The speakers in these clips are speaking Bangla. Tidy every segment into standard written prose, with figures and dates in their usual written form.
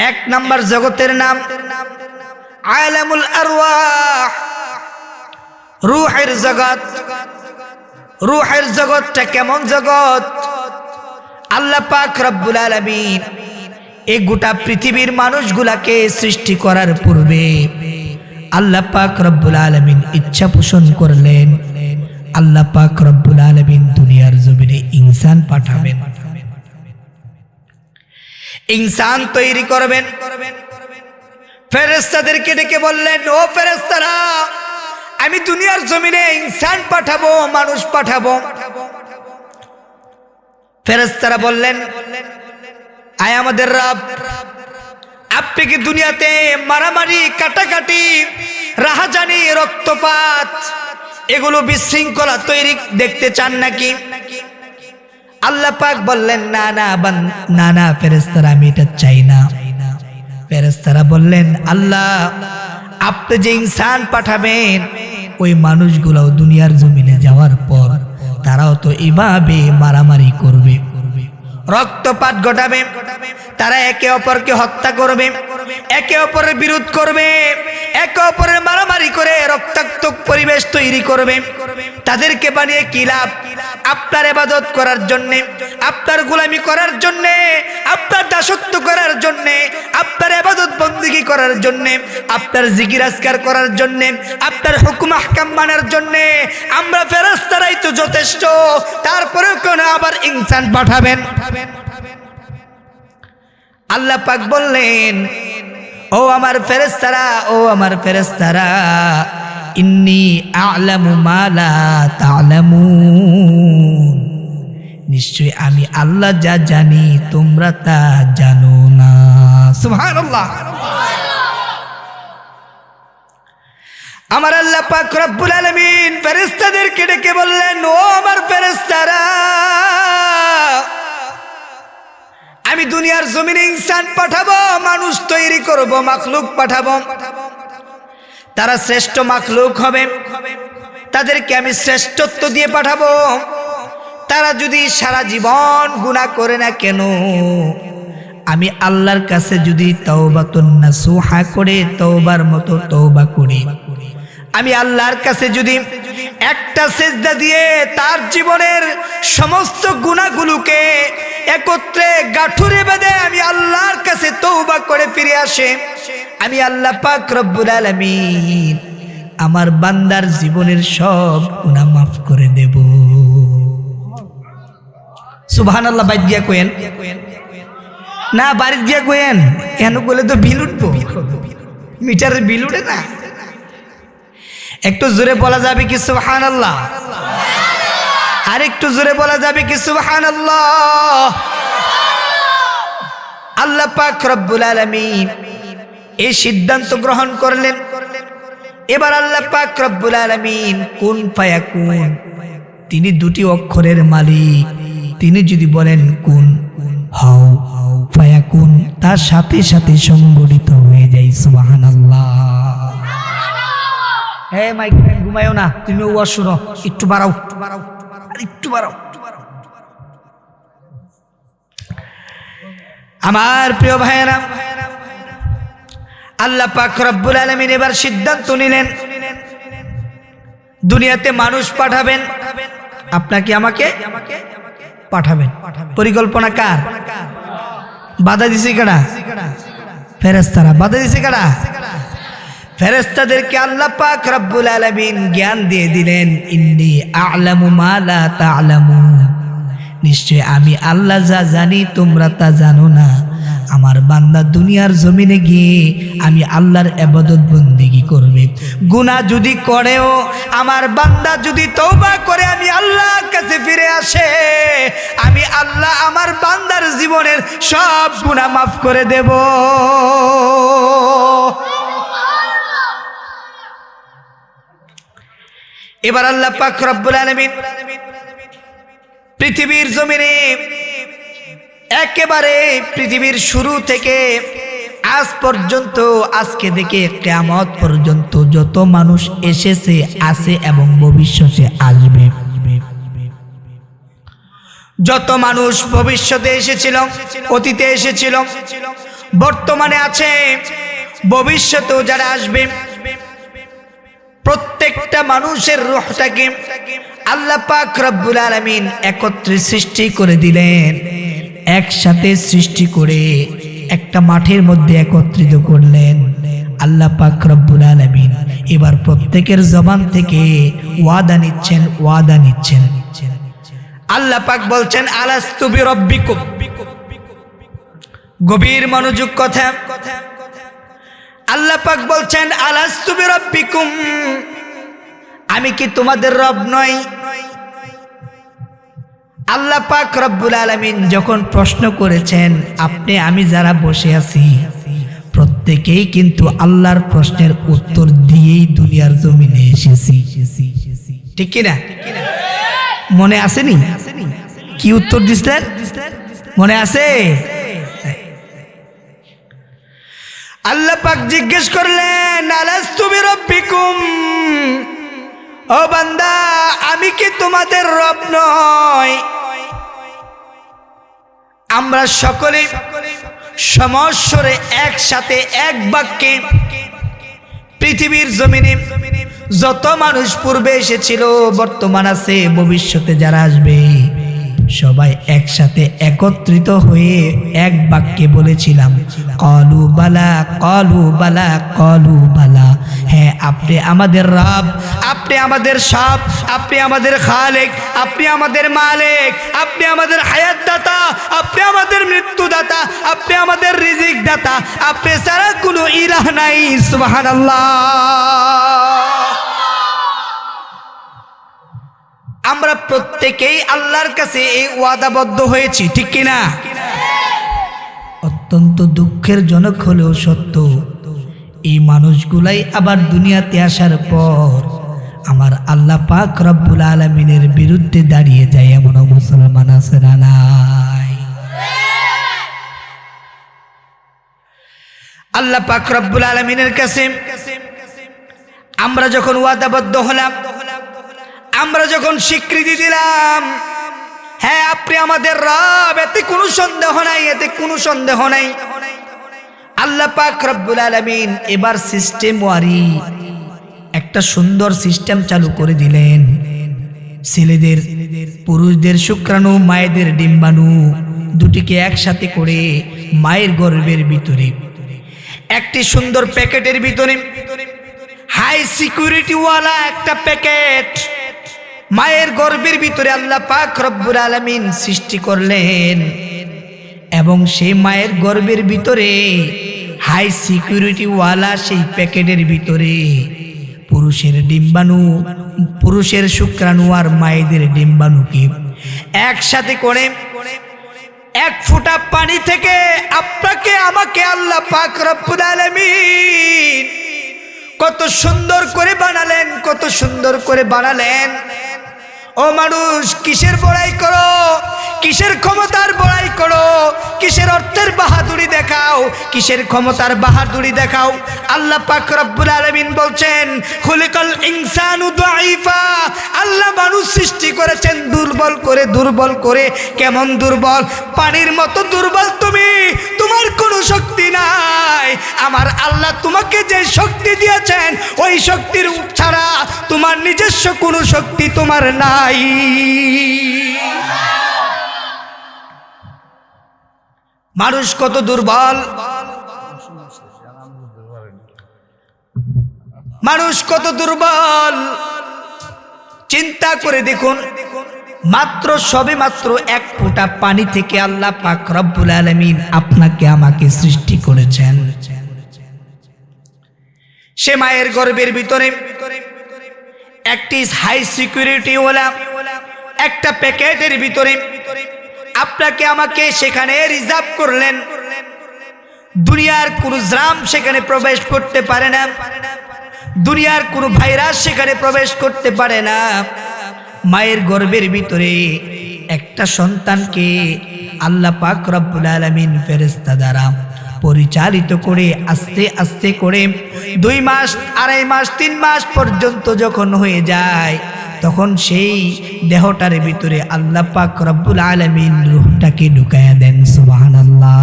এক নাম্বার জগতের নাম আলামুল আরওয়াহ, রূহের জগৎ। রূহের জগৎটা কেমন জগৎ? আল্লাহ পাক রব্বুল আলামিন এই গোটা পৃথিবীর মানুষগুলাকে সৃষ্টি করার পূর্বে আল্লাহ পাক রব্বুল আলামিন ইচ্ছা পোষণ করলেন, আল্লাহ পাক রব্বুল আলামিন দুনিয়ার জমিনে ইনসান পাঠাবেন, ইনসান তৈরি করবেন। ফেরেশতাদেরকে ডেকে বললেন, ও ফেরেশতারা, আমি দুনিয়ার জমিনে ইনসান পাঠাবো, মানুষ পাঠাবো। ফেরেশতারা বললেন, আয় আমাদের রব, আপনি কি দুনিয়াতে মারামারি, কাটাকাটি, রাহাজানি, রক্তপাত, এগুলো বিশৃঙ্খলা তৈরি দেখতে চান নাকি? আল্লাহ পাক বললেন, না না না না ফেরেশতারা, আমি এটা চাই না। ফেরেশতারা বললেন, আল্লাহ, আপনি যে ইনসান পাঠাবেন, ওই মানুষগুলোও দুনিয়ার জমিনে যাওয়ার পর তারাও তো এভাবে মারামারি করবে, রক্তপাত ঘটাবে, তারা একে অপরকে হত্যা করবে, একে অপরের বিরোধ করবে, একে অপরের মারামারি করে রক্তাক্ত পরিবেশ তৈরি করবে। তাদেরকে বানিয়ে কি লাভ? আপনার ইবাদত করার জন্য, আপনার গোলামি করার জন্য, আপনার দাসত্ব করার জন্য, আপনার ইবাদত বন্দেগী করার জন্য, আপনার জিকির আজকার করার জন্য, আপনার হুকুম আহকাম মানার জন্য আমরা ফেরেশতারাই তো যথেষ্ট, তারপরেও কেন আবার ইনসান পাঠাবেন? আল্লাহ পাক বললেন, ও আমার ফেরেশতারা, ও আমার ফেরেশতারা, ইন্নী আ'লামু মা লা তা'লামুন, নিশ্চয় আমি আল্লাহ যা জানি তোমরা তা জানো না। সুবহানাল্লাহ। আমার আল্লাহ পাক রব্বুল আলামিন ফেরেশতাদেরকে ডেকে বললেন, ও আমার ফেরেশতারা, আমি দুনিয়ার জমিনে ইনসান পাঠাবো, মানুষ তৈরি করব, মাখলুক পাঠাবো। তারা শ্রেষ্ঠ মাখলুক হবে, তাদেরকে আমি শ্রেষ্ঠত্ব দিয়ে পাঠাবো। তারা যদি সারা জীবন গুনাহ করে না কেন, আমি আল্লাহর কাছে যদি তাওবাতুন নাসুহা করে তওবার মতো তওবা করি, আমি আল্লাহর কাছে যদি একটা সিজদা দিয়ে তার জীবনের সমস্ত গুনাহগুলোকে একত্রে গাঁঠুরে বেঁধে আমি আল্লাহর কাছে তওবা করে ফিরে আসে, আমি আল্লাহ পাক রব্বুল আলামিন আমার বান্দার জীবনের সব গুনাহ মাফ করে দেব। সুবহানাল্লাহ। বাইর গিয়া কইেন না, বাড়ির গিয়া কইেন, কেন বলে তো বিল উঠবো, মিটারের বিল উঠে না। একটু জোরে বলা যাবে কি সুবহানাল্লাহ? আর একটু জোরে বলা যাবে কি সুবহানাল্লাহ? আল্লাহ পাক রব্বুল আলামিন এই সিদ্ধান্ত গ্রহণ করলেন। এবার আল্লাহ পাক রব্বুল আলামিন কুন ফায়াকুন, তিনি দুটি অক্ষরের মালিক। তিনি যদি বলেন কুন, হও, ফায়াকুন, তার সাথে সাথে সংগঠিত হয়ে যায়। সুবহানাল্লাহ। হে মাইক, ঘুমায়ও না, তুমি ওয়াজ শুনো, একটু বাড়াও, আর একটু বাড়াও। আমার প্রিয় ভাইয়েরা, আল্লাহ পাক রব্বুল আলামিন এবার সিদ্ধান্ত নিলেন, দুনিয়াতে মানুষ পাঠাবেন, আপনাকে আমাকে পাঠাবেন। পরিকল্পনা কার? বাধা দিছে কারা? ফেরেশতারা। বাধা দিছে কারা? ফেরেশতাদেরকে আল্লাহ পাক রব্বুল আলামিন জ্ঞান দিয়ে দিলেন, ইন্নী আ'লামু মা লা তা'লামুন, নিশ্চয় আমি আল্লাহ যা জানি তোমরা তা জানো না। আমার বান্দা দুনিয়ার জমিনে গিয়ে আমি আল্লাহর ইবাদত বন্দেগী করবে, গুনাহ যদি করেও আমার বান্দা যদি তওবা করে আমি আল্লাহর কাছে ফিরে আসে, আমি আল্লাহ আমার বান্দার জীবনের সব গুনাহ মাফ করে দেব। এবার আল্লাহ পাক রব্বুল আলামিন পৃথিবীর জমিনে একেবারে পৃথিবীর শুরু থেকে আজ পর্যন্ত, আজকে থেকে কিয়ামত পর্যন্ত যত মানুষ এসেছে, আছে এবং ভবিষ্যতে আসবে, যত মানুষ ভবিষ্যতে এসেছিল, অতীতে এসেছিল, বর্তমানে আছে, ভবিষ্যতেও যারা আসবে, প্রত্যেকটা মানুষের রূহটাকে আল্লাহ পাক রব্বুল আলামিন একত্রে সৃষ্টি করে দিলেন। একসাথে সৃষ্টি করে একটা মাঠের মধ্যে একত্রিত করলেন আল্লাহ পাক রব্বুল আলামিন। এবার প্রত্যেকের জবান থেকে ওয়াদা নিচ্ছেন। আল্লাহ পাক বলছেন আলাস্তু বিরব্বিকুম। গভীর মনোযোগ কথা। আল্লাহ পাক বলছেন আলাস্তু বিরব্বিকুম, আমি কি তোমাদের রব নই? আল্লাহ পাক রব্বুল আলামিন যখন প্রশ্ন করেছেন, আপনি আমি যারা বসে আছি প্রত্যেকেই কিন্তু আল্লাহর প্রশ্নের উত্তর দিয়েই দুনিয়ার জমিনে এসেছি, ঠিক কিনা? মনে আসেনি? কি উত্তর দিলেন? মনে আছে? আল্লাহ পাক জিজ্ঞেস করলেন আলাস্তু বিরব্বিকুম, ও বান্দা আমি কি তোমাদের রব নই? আমরা সকলে সমস্বরে একসাথে এক বাক্যে পৃথিবীর জমিনে যত মানুষ পূর্বে এসেছিল, বর্তমান আছে, ভবিষ্যতে যারা আসবে, সবাই একসাথে একত্রিত হয়ে এক বাক্যে বলেছিলাম ক্বালু বালা ক্বালু বালা ক্বালু বালা। হ্যাঁ, আপনি আমাদের রব, আপনি আমাদের সব, আপনি আমাদের খালেক, আপনি আমাদের মালিক, আপনি আমাদের হায়াত দাতা, আপনি আমাদের মৃত্যু দাতা, আপনি আমাদের রিজিক দাতা, আপনি ছাড়া কোনো ইলাহ নাই। সুবহানাল্লাহ। আমরা প্রত্যেকেই আল্লাহর কাছে এই ওয়াদাবদ্ধ হয়েছি, ঠিক কিনা? অত্যন্ত দুঃখের জনক হলেও সত্য, এই মানুষগুলাই আবার দুনিয়াতে আসার পর আমার আল্লাহ পাক রব্বুল আলামিনের বিরুদ্ধে দাঁড়িয়ে যায় এমন মুসলমান আছে না নাই? আল্লাহ পাক রব্বুল আলামিনের কাছে আমরা যখন ওয়াদাবদ্ধ হলাম, আমরা যখন স্বীকৃতি দিলাম, হ্যাঁ আপনি আমাদের রব, এতে কোনো সন্দেহ নাই, এতে কোনো সন্দেহ নাই। আল্লাহ পাক রব্বুল আলামিন এবার সিস্টেম ওয়ারি একটা সুন্দর সিস্টেম চালু করে দিলেন। ছেলেদের, পুরুষদের শুক্রাণু, মায়েদের ডিম্বাণু দুটিকে একসাথে করে মায়ের গর্ভের ভিতরে একটি সুন্দর প্যাকেটের ভিতরে, হাই সিকিউরিটি ওয়ালা একটা প্যাকেট মায়ের গর্ভের ভিতরে আল্লাহ পাক রব্বুল আলামিন সৃষ্টি করলেন। এবং সেই মায়ের গর্ভের ভিতরে হাই সিকিউরিটি ওয়ালা সেই প্যাকেটের ভিতরে পুরুষের ডিম্বাণু, পুরুষের শুক্রাণু আর মায়েদের ডিম্বাণুকে একসাথে করে এক ফোঁটা পানি থেকে আপনাকে আমাকে আল্লাহ পাক রব্বুল আলামিন কত সুন্দর করে বানালেন, কত সুন্দর করে বানালেন। ও মানুষ, কিসের বড়াই করো, কিসের ক্ষমতার বড়াই করো, কিসের অর্থের বাহাদুরি দেখাও, কিসের ক্ষমতার বাহাদুরি দেখাও? আল্লাহ পাক রব্বুল আলামিন বলছেন খুলিকাল ইনসানু দাঈফা, আল্লাহ মানুষ সৃষ্টি করেছেন দুর্বল করে, দুর্বল করে। কেমন দুর্বল? পানির মতো দুর্বল তুমি, তোমার কোনো শক্তি নাই। আমার আল্লাহ তোমাকে যে শক্তি দিয়েছেন ওই শক্তির ছাড়া তোমার নিজস্ব কোনো শক্তি তোমার নাই। মানুষ কত দুর্বল, মানুষ কত দুর্বল চিন্তা করে দেখুন। মাত্র সবে মাত্র এক ফোঁটা পানি থেকে আল্লাহ পাক রব্বুল আলামিন আপনাকে আমাকে সৃষ্টি করেছেন। সে মায়ের গর্ভের ভিতরে একটি হাই সিকিউরিটি ওয়ালা একটা প্যাকেটের ভিতরে আপনাকে আমাকে সেখানে রিজার্ভ করলেন। দুনিয়ার কোন জাম সেখানে প্রবেশ করতে পারে না, দুনিয়ার কোন ভাইরাস সেখানে প্রবেশ করতে পারে না। মায়ের গর্ভের ভিতরে একটা সন্তানকে আল্লাহ পাক রব্বুল আলামিন ফেরেশতা দ্বারা পরিচালিত করে আস্তে আস্তে করে 2 মাস, 2.5 মাস, 3 মাস পর্যন্ত যখন হয়ে যায়, তখন সেই দেহটার ভিতরে আল্লাহ পাক রব্বুল আলামিন রূহটাকে ঢুকায়া দেন। সুবহানাল্লাহ।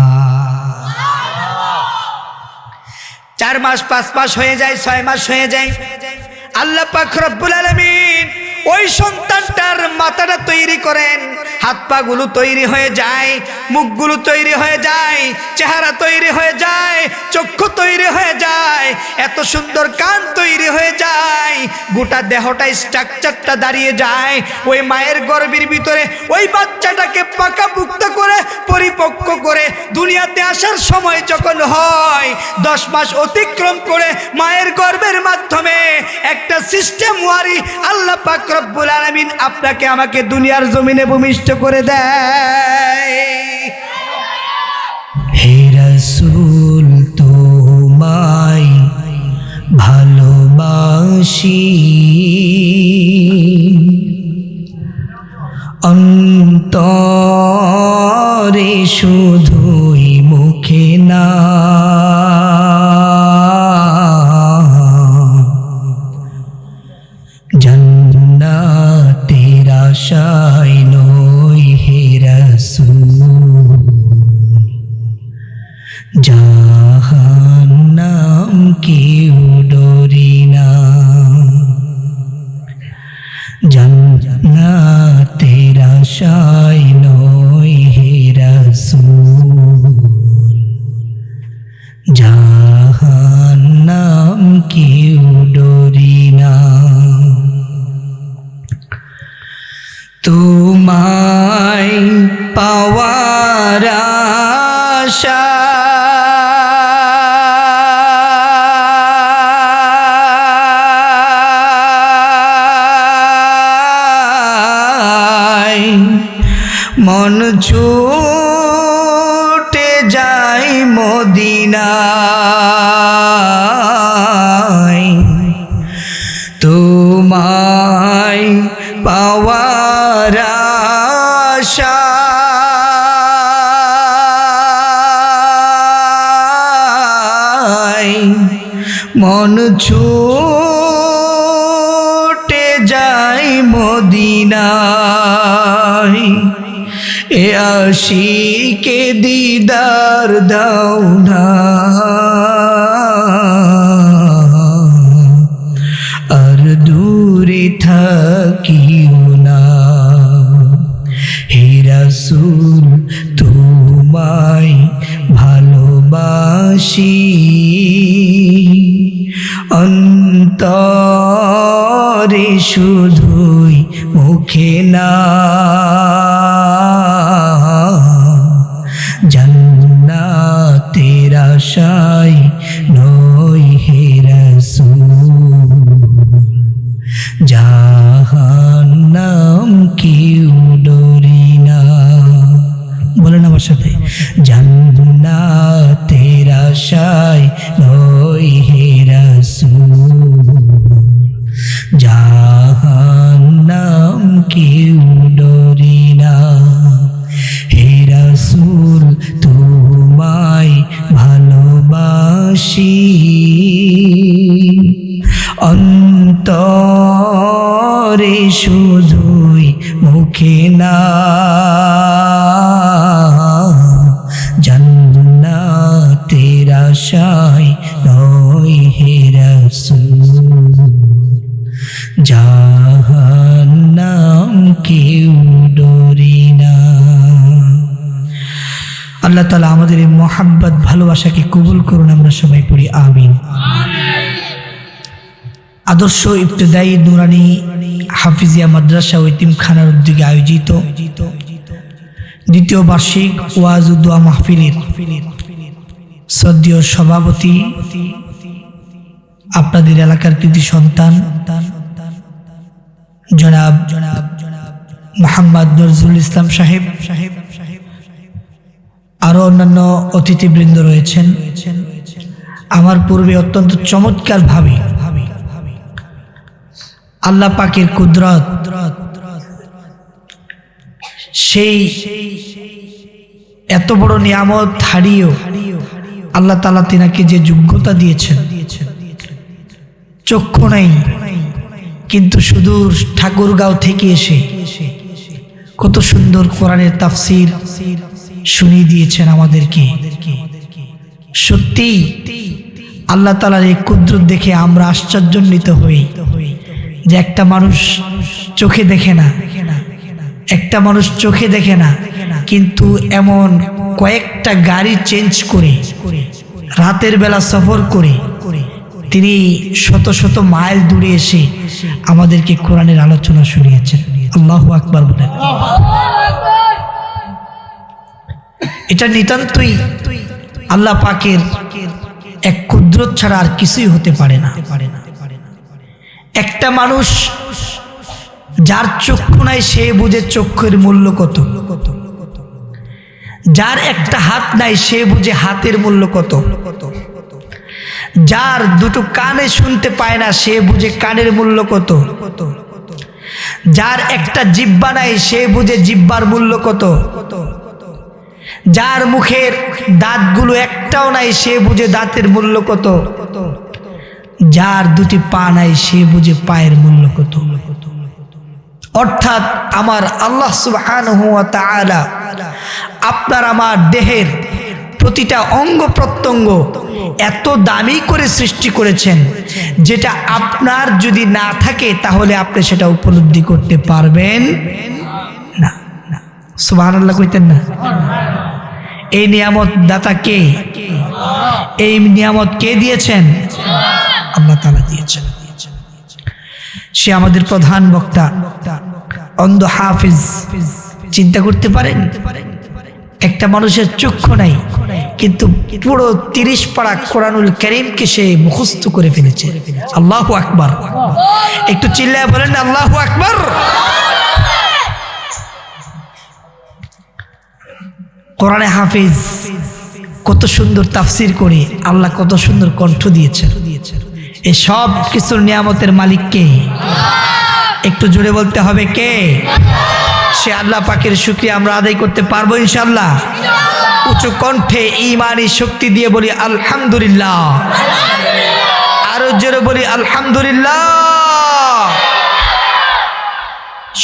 4 মাস 5 মাস হয়ে যায়, 6 মাস হয়ে যায়। আল্লাহ পাক রব্বুল আলামিন ওই সন্তানটার মাথাটা তৈরি করেন, হাত পা গুলো তৈরি হয়ে যায়, মুখগুলো তৈরি হয়ে যায়, চেহারা তৈরি হয়ে যায়, চক্ষু তৈরি হয়ে যায়, এত সুন্দর কান তৈরি হয়ে যায়, গোটা দেহটা স্ট্রাকচারটা দাঁড়িয়ে যায়। ওই মায়ের গর্ভের ভিতরে ওই বাচ্চাটাকে পাকাপুক্ত করে পরিপক্ক করে দুনিয়াতে আসার সময় যখন হয়, 10 মাস অতিক্রম করে মায়ের গর্ভের মাধ্যমে একটা সিস্টেম ওয়ারি আল্লাহ পাক রব্বুল আলামিন আপনাকে আমাকে দুনিয়ার জমিনে ভূমিষ্ঠ করে দেয়। হে রাসূল তোমায় ভালোবাসি, অন্তরে শুধুই মুখে না, জান্নাতের আশায় নই হে রাসূল, জাহান্নাম কেউ ডরি না, জান্নাতের আশায় নই হে রাসূল, জাহান্নাম কেউ ডরি না। তোমায় পাওয়ার আশায় মন ছুটে যায় মদিনায়, তোমায় পাওয়ার আশায় মন ছুটে যায় মদিনায়, এ আশিকে দিদার দাও না, আর দূরে থাকিও না। হে রাসূল তোমায় ভালোবাসি, অন্তরে শুধুই মুখে না, জান্নাতের আশায় নই হে রাসূল, জাহান্নাম কেউ ডরি না। বলেন আমার সাথে, জান্নাতের আশায় নই হে রাসূল, জাহান্নাম কেউ ডরি না। হে রাসূল তোমায় ভালোবাসি, অন্তরে শুধুই মুখে না, জান্নাতের আশায় নই হে রাসূল, জাহান্নাম কেউ ডরি না। আল্লাহ তাআলা আমাদের এই মোহাব্বত ভালোবাসাকে কবুল করুন। আমরা সবাই পড়ি আমিন। আদর্শ ইবতেদায়ী নুরানি হাফিজিয়া মাদ্রাসা ও এতিমখানার উদ্যোগে আয়োজিত দ্বিতীয় বার্ষিক ওয়াজ ও দোয়া মাহফিলের শ্রদ্ধেয় সভাপতি, আপনাদের এলাকার কৃতি সন্তান জনাব মোহাম্মদ নজরুল ইসলাম সাহেব, আরো অন্যান্য অতিথিবৃন্দ রয়েছেন। আমার পূর্বে অত্যন্ত চমৎকার ভাবে আল্লাহ পাকের কুদরত, সেই এত বড় নিয়ামত হারিয়েও আল্লাহ তাআলা তিনাকে যে যোগ্যতা দিয়েছেন, চক্ষু নাই কিন্তু সুদূর ঠাকুরগাঁও থেকে এসে কত সুন্দর কোরআনের তাফসীর শুনিয়ে দিয়েছেন আমাদেরকে। সত্যি আল্লাহ তাআলার এই কুদরত দেখে আমরা আশ্চর্যান্বিত হই যে একটা মানুষ চোখে দেখে না, একটা মানুষ চোখে দেখে না, কিন্তু এমন কয়েকটা গাড়ি চেঞ্জ করে রাতের বেলা সফর করে তিনি শত শত মাইল দূরে এসে আমাদেরকে কোরআনের আলোচনা শুনিয়েছেন। আল্লাহু আকবার বলেন। এটা নিতান্তই আল্লাহ পাকের এক কুদরত ছাড়া আর কিছুই হতে পারে না। একটা মানুষ যার চক্ষু নাই সে বুঝে চক্ষুর মূল্য কত, যার একটা হাত নাই সে বুঝে হাতের মূল্য কত, যার দুটো কানে শুনতে পায় না সে বুঝে কানের মূল্য কত, যার একটা জিহ্বা নাই সে বুঝে জিহ্বার মূল্য কত, যার মুখের দাঁতগুলো একটাও নাই সে বুঝে দাঁতের মূল্য কত, যার দুটি পা নাই সে বুঝে পায়ের মূল্য কত। অর্থাৎ আমার আল্লাহ সুবহানাহু ওয়া তাআলা আপনার আমার দেহের প্রতিটা অঙ্গ প্রত্যঙ্গ এত দামি করে সৃষ্টি করেছেন, যেটা আপনার যদি না থাকে তাহলে আপনি সেটা উপলব্ধি করতে পারবেন না। সুবহানাল্লাহ কইতেন না? এই নিয়ামত দাতা কে? এই নিয়ামত কে দিয়েছেন? আল্লাহ তাআলা দিয়েছেন। সে আমাদের প্রধান বক্তা, অন্ধ হাফিজ। চিন্তা করতে পারেন, একটা মানুষের চক্ষু নাই কিন্তু পুরো 30 পারা কোরআনুল কারীমকে সে মুখস্থ করে ফেলেছে। আল্লাহু আকবার। একটু চিল্লায় বলেন না আল্লাহু আকবার। কোরআনে হাফিজ, কত সুন্দর তাফসির করে আল্লাহ কত সুন্দর কণ্ঠ দিয়েছেন। এই সব কিছুর নিয়ামতের মালিক কে? একটু জোরে বলতে হবে কে? সে আল্লাহ পাকের শুকরিয়া আমরা আদায় করতে পারবো ইনশাআল্লাহ। উঁচু কণ্ঠে ঈমানি শক্তি দিয়ে বলি আলহামদুলিল্লাহ। আরো জোরে বলি আলহামদুলিল্লাহ।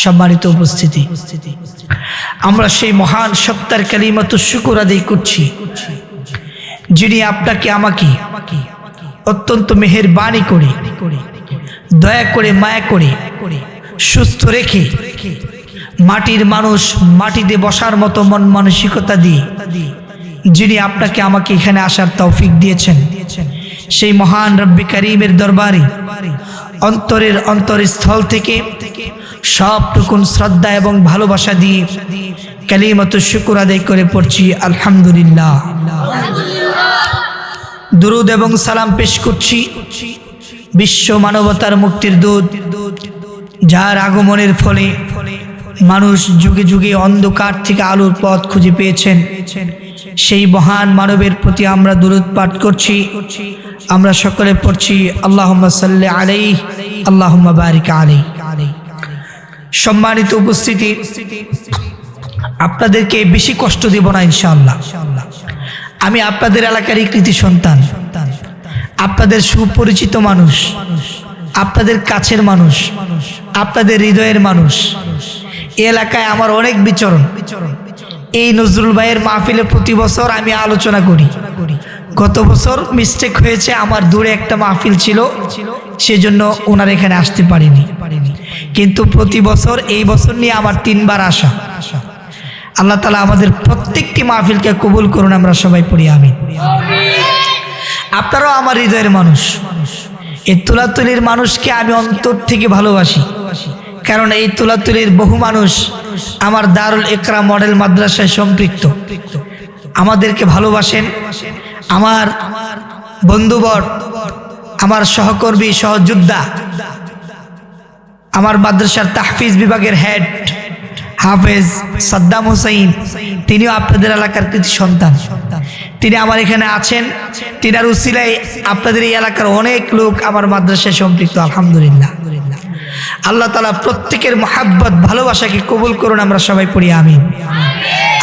সম্মানিত উপস্থিতি, আমরা সেই মহান সত্তার কালিমাতুশ শুকর আদায় করছি, যিনি আপনাকে আমাকে অত্যন্ত মেহেরবানি করে, দয়া করে, মায়া করে সুস্থ রেখে মাটির মানুষ মাটিতে বসার মতো মন মানসিকতা দিয়ে যিনি আপনাকে আমাকে এখানে আসার তৌফিক দিয়েছেন, সেই মহান রব্বে কারীমের দরবারে অন্তরের অন্তরস্থল থেকে সবটুকুন শ্রদ্ধা এবং ভালোবাসা দিয়ে কালিমাতুশ শুকর আদায় করে পড়ছি আলহামদুলিল্লাহ। দুরুদ এবং সালাম পেশ করছি বিশ্ব মানবতার মুক্তির দূত, যার আগমনের ফলে মানুষ যুগে যুগে অন্ধকার থেকে আলোর পথ খুঁজে পেয়েছেন, সেই মহান মানবের প্রতি আমরা দুরুদ পাঠ করছি। আমরা সকলে পড়ছি আল্লাহুম্মা সাল্লি আলাইহি আল্লাহুম্মা বারিক আলাইহি। সম্মানিত উপস্থিতি, আপনাদেরকে বেশি কষ্ট দেব না ইনশাআল্লাহ। আমি আপনাদের এলাকারই কৃতি সন্তান, আপনাদের সুপরিচিত মানুষ, আপনাদের কাছের মানুষ, আপনাদের হৃদয়ের মানুষ। এই এলাকায় আমার অনেক বিচরণ। এই নজরুল ভাইয়ের মাহফিলে প্রতি বছর আমি আলোচনা করি। গত বছর মিস্টেক হয়েছে, আমার দূরে একটা মাহফিল ছিল, সেজন্য ওনার এখানে আসতে পারিনি। কিন্তু প্রতি বছর এই বছর নিয়ে আমার 3 বার আসা। আল্লাহ তাআলা আমাদের প্রত্যেকটি মাহফিলকে কবুল করুন, আমরা সবাই পড়ি আমিন। আপনারাও আমার হৃদয়ের মানুষ। এই তুলাতুলির মানুষকে আমি অন্তর থেকে ভালোবাসি, কারণ এই তুলাতুলির বহু মানুষ আমার দারুল ইকরাম মডেল মাদ্রাসায় সম্পৃক্ত। আমাদেরকে ভালোবাসেন। আমার বন্ধুবর, আমার সহকর্মী, সহযোদ্ধা, আমার মাদ্রাসার তাহফিজ বিভাগের হেড হাফেজ সাদ্দাম হোসেন, তিনিও আপনাদের এলাকার কৃতি সন্তান। তিনি আমার এখানে আছেন। তিনার উসিলায় আপনাদের এই এলাকার অনেক লোক আমার মাদ্রাসায় সম্পৃক্ত। আলহামদুলিল্লাহ। আল্লাহ তাআলা প্রত্যেকের মহাব্বত ভালোবাসাকে কবুল করুন, আমরা সবাই পড়ি আমিন।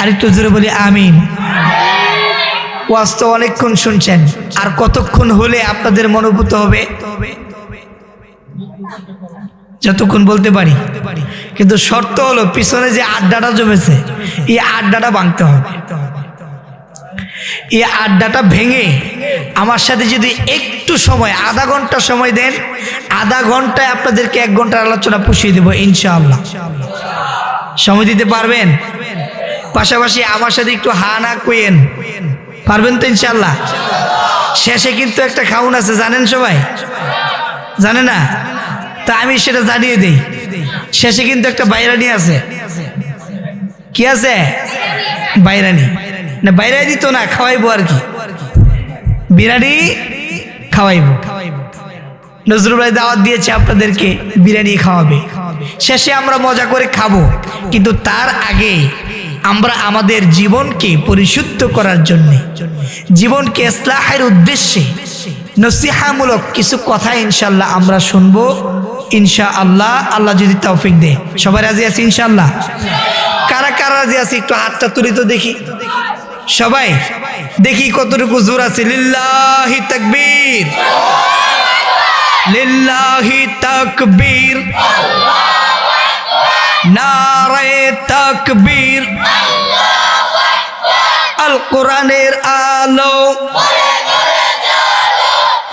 আর একটু জোরে বলি আমিন। ওয়াজ তো অনেকক্ষণ শুনছেন, আর কতক্ষণ হলে আপনাদের মনোভূত হবে? যতক্ষণ বলতে পারি, কিন্তু শর্ত হলো পিছনে যে আড্ডাটা জমেছে এই আড্ডাটা ভাঙতে হবে। এই আড্ডাটা ভেঙে আমার সাথে যদি একটু সময় আধা ঘন্টা সময় দেন, আধা ঘন্টায় আপনাদেরকে 1 ঘন্টার আলোচনা পুষিয়ে দেবো ইনশাআল্লাহ। সময় দিতে পারবেন? পাশাপাশি আমার সাথে একটু হা না কইেন, পারবেন তো ইনশাআল্লাহ? শেষে কিন্তু একটা খাউন আছে, জানেন সবাই? জানে না? তা আমি সেটা জানিয়ে দেই। শেষে কিন্তু একটা বাইরানি আছে। কি আছে? বাইরানি না, বাইরাই দিত না, খাওয়াইবো আর কি, বিরিয়ানি খাওয়াইবো। নজরুল ভাই দাওয়াত দিয়েছে আপনাদেরকে, বিরিয়ানি খাওয়াবে। শেষে আমরা মজা করে খাবো, কিন্তু তার আগে আমরা আমাদের জীবনকে পরিশুদ্ধ করার জন্য, জীবনকে ইসলাহের উদ্দেশ্যে নসিহামূলক কিছু কথা ইনশাআল্লাহ আমরা শুনবো ইনশাআল্লাহ, আল্লাহ যদি তৌফিক দেয়। সবাই রাজি আছি ইনশাআল্লাহ? কারা কারা রাজি আছে একটু হাতটা তুলি তো দেখি। সবাই দেখি কতটুকু জোর আছে। লিল্লাহি তাকবীর, লিল্লাহি তাকবীর, নারে তাকবীর। আল কোরআনের আলো,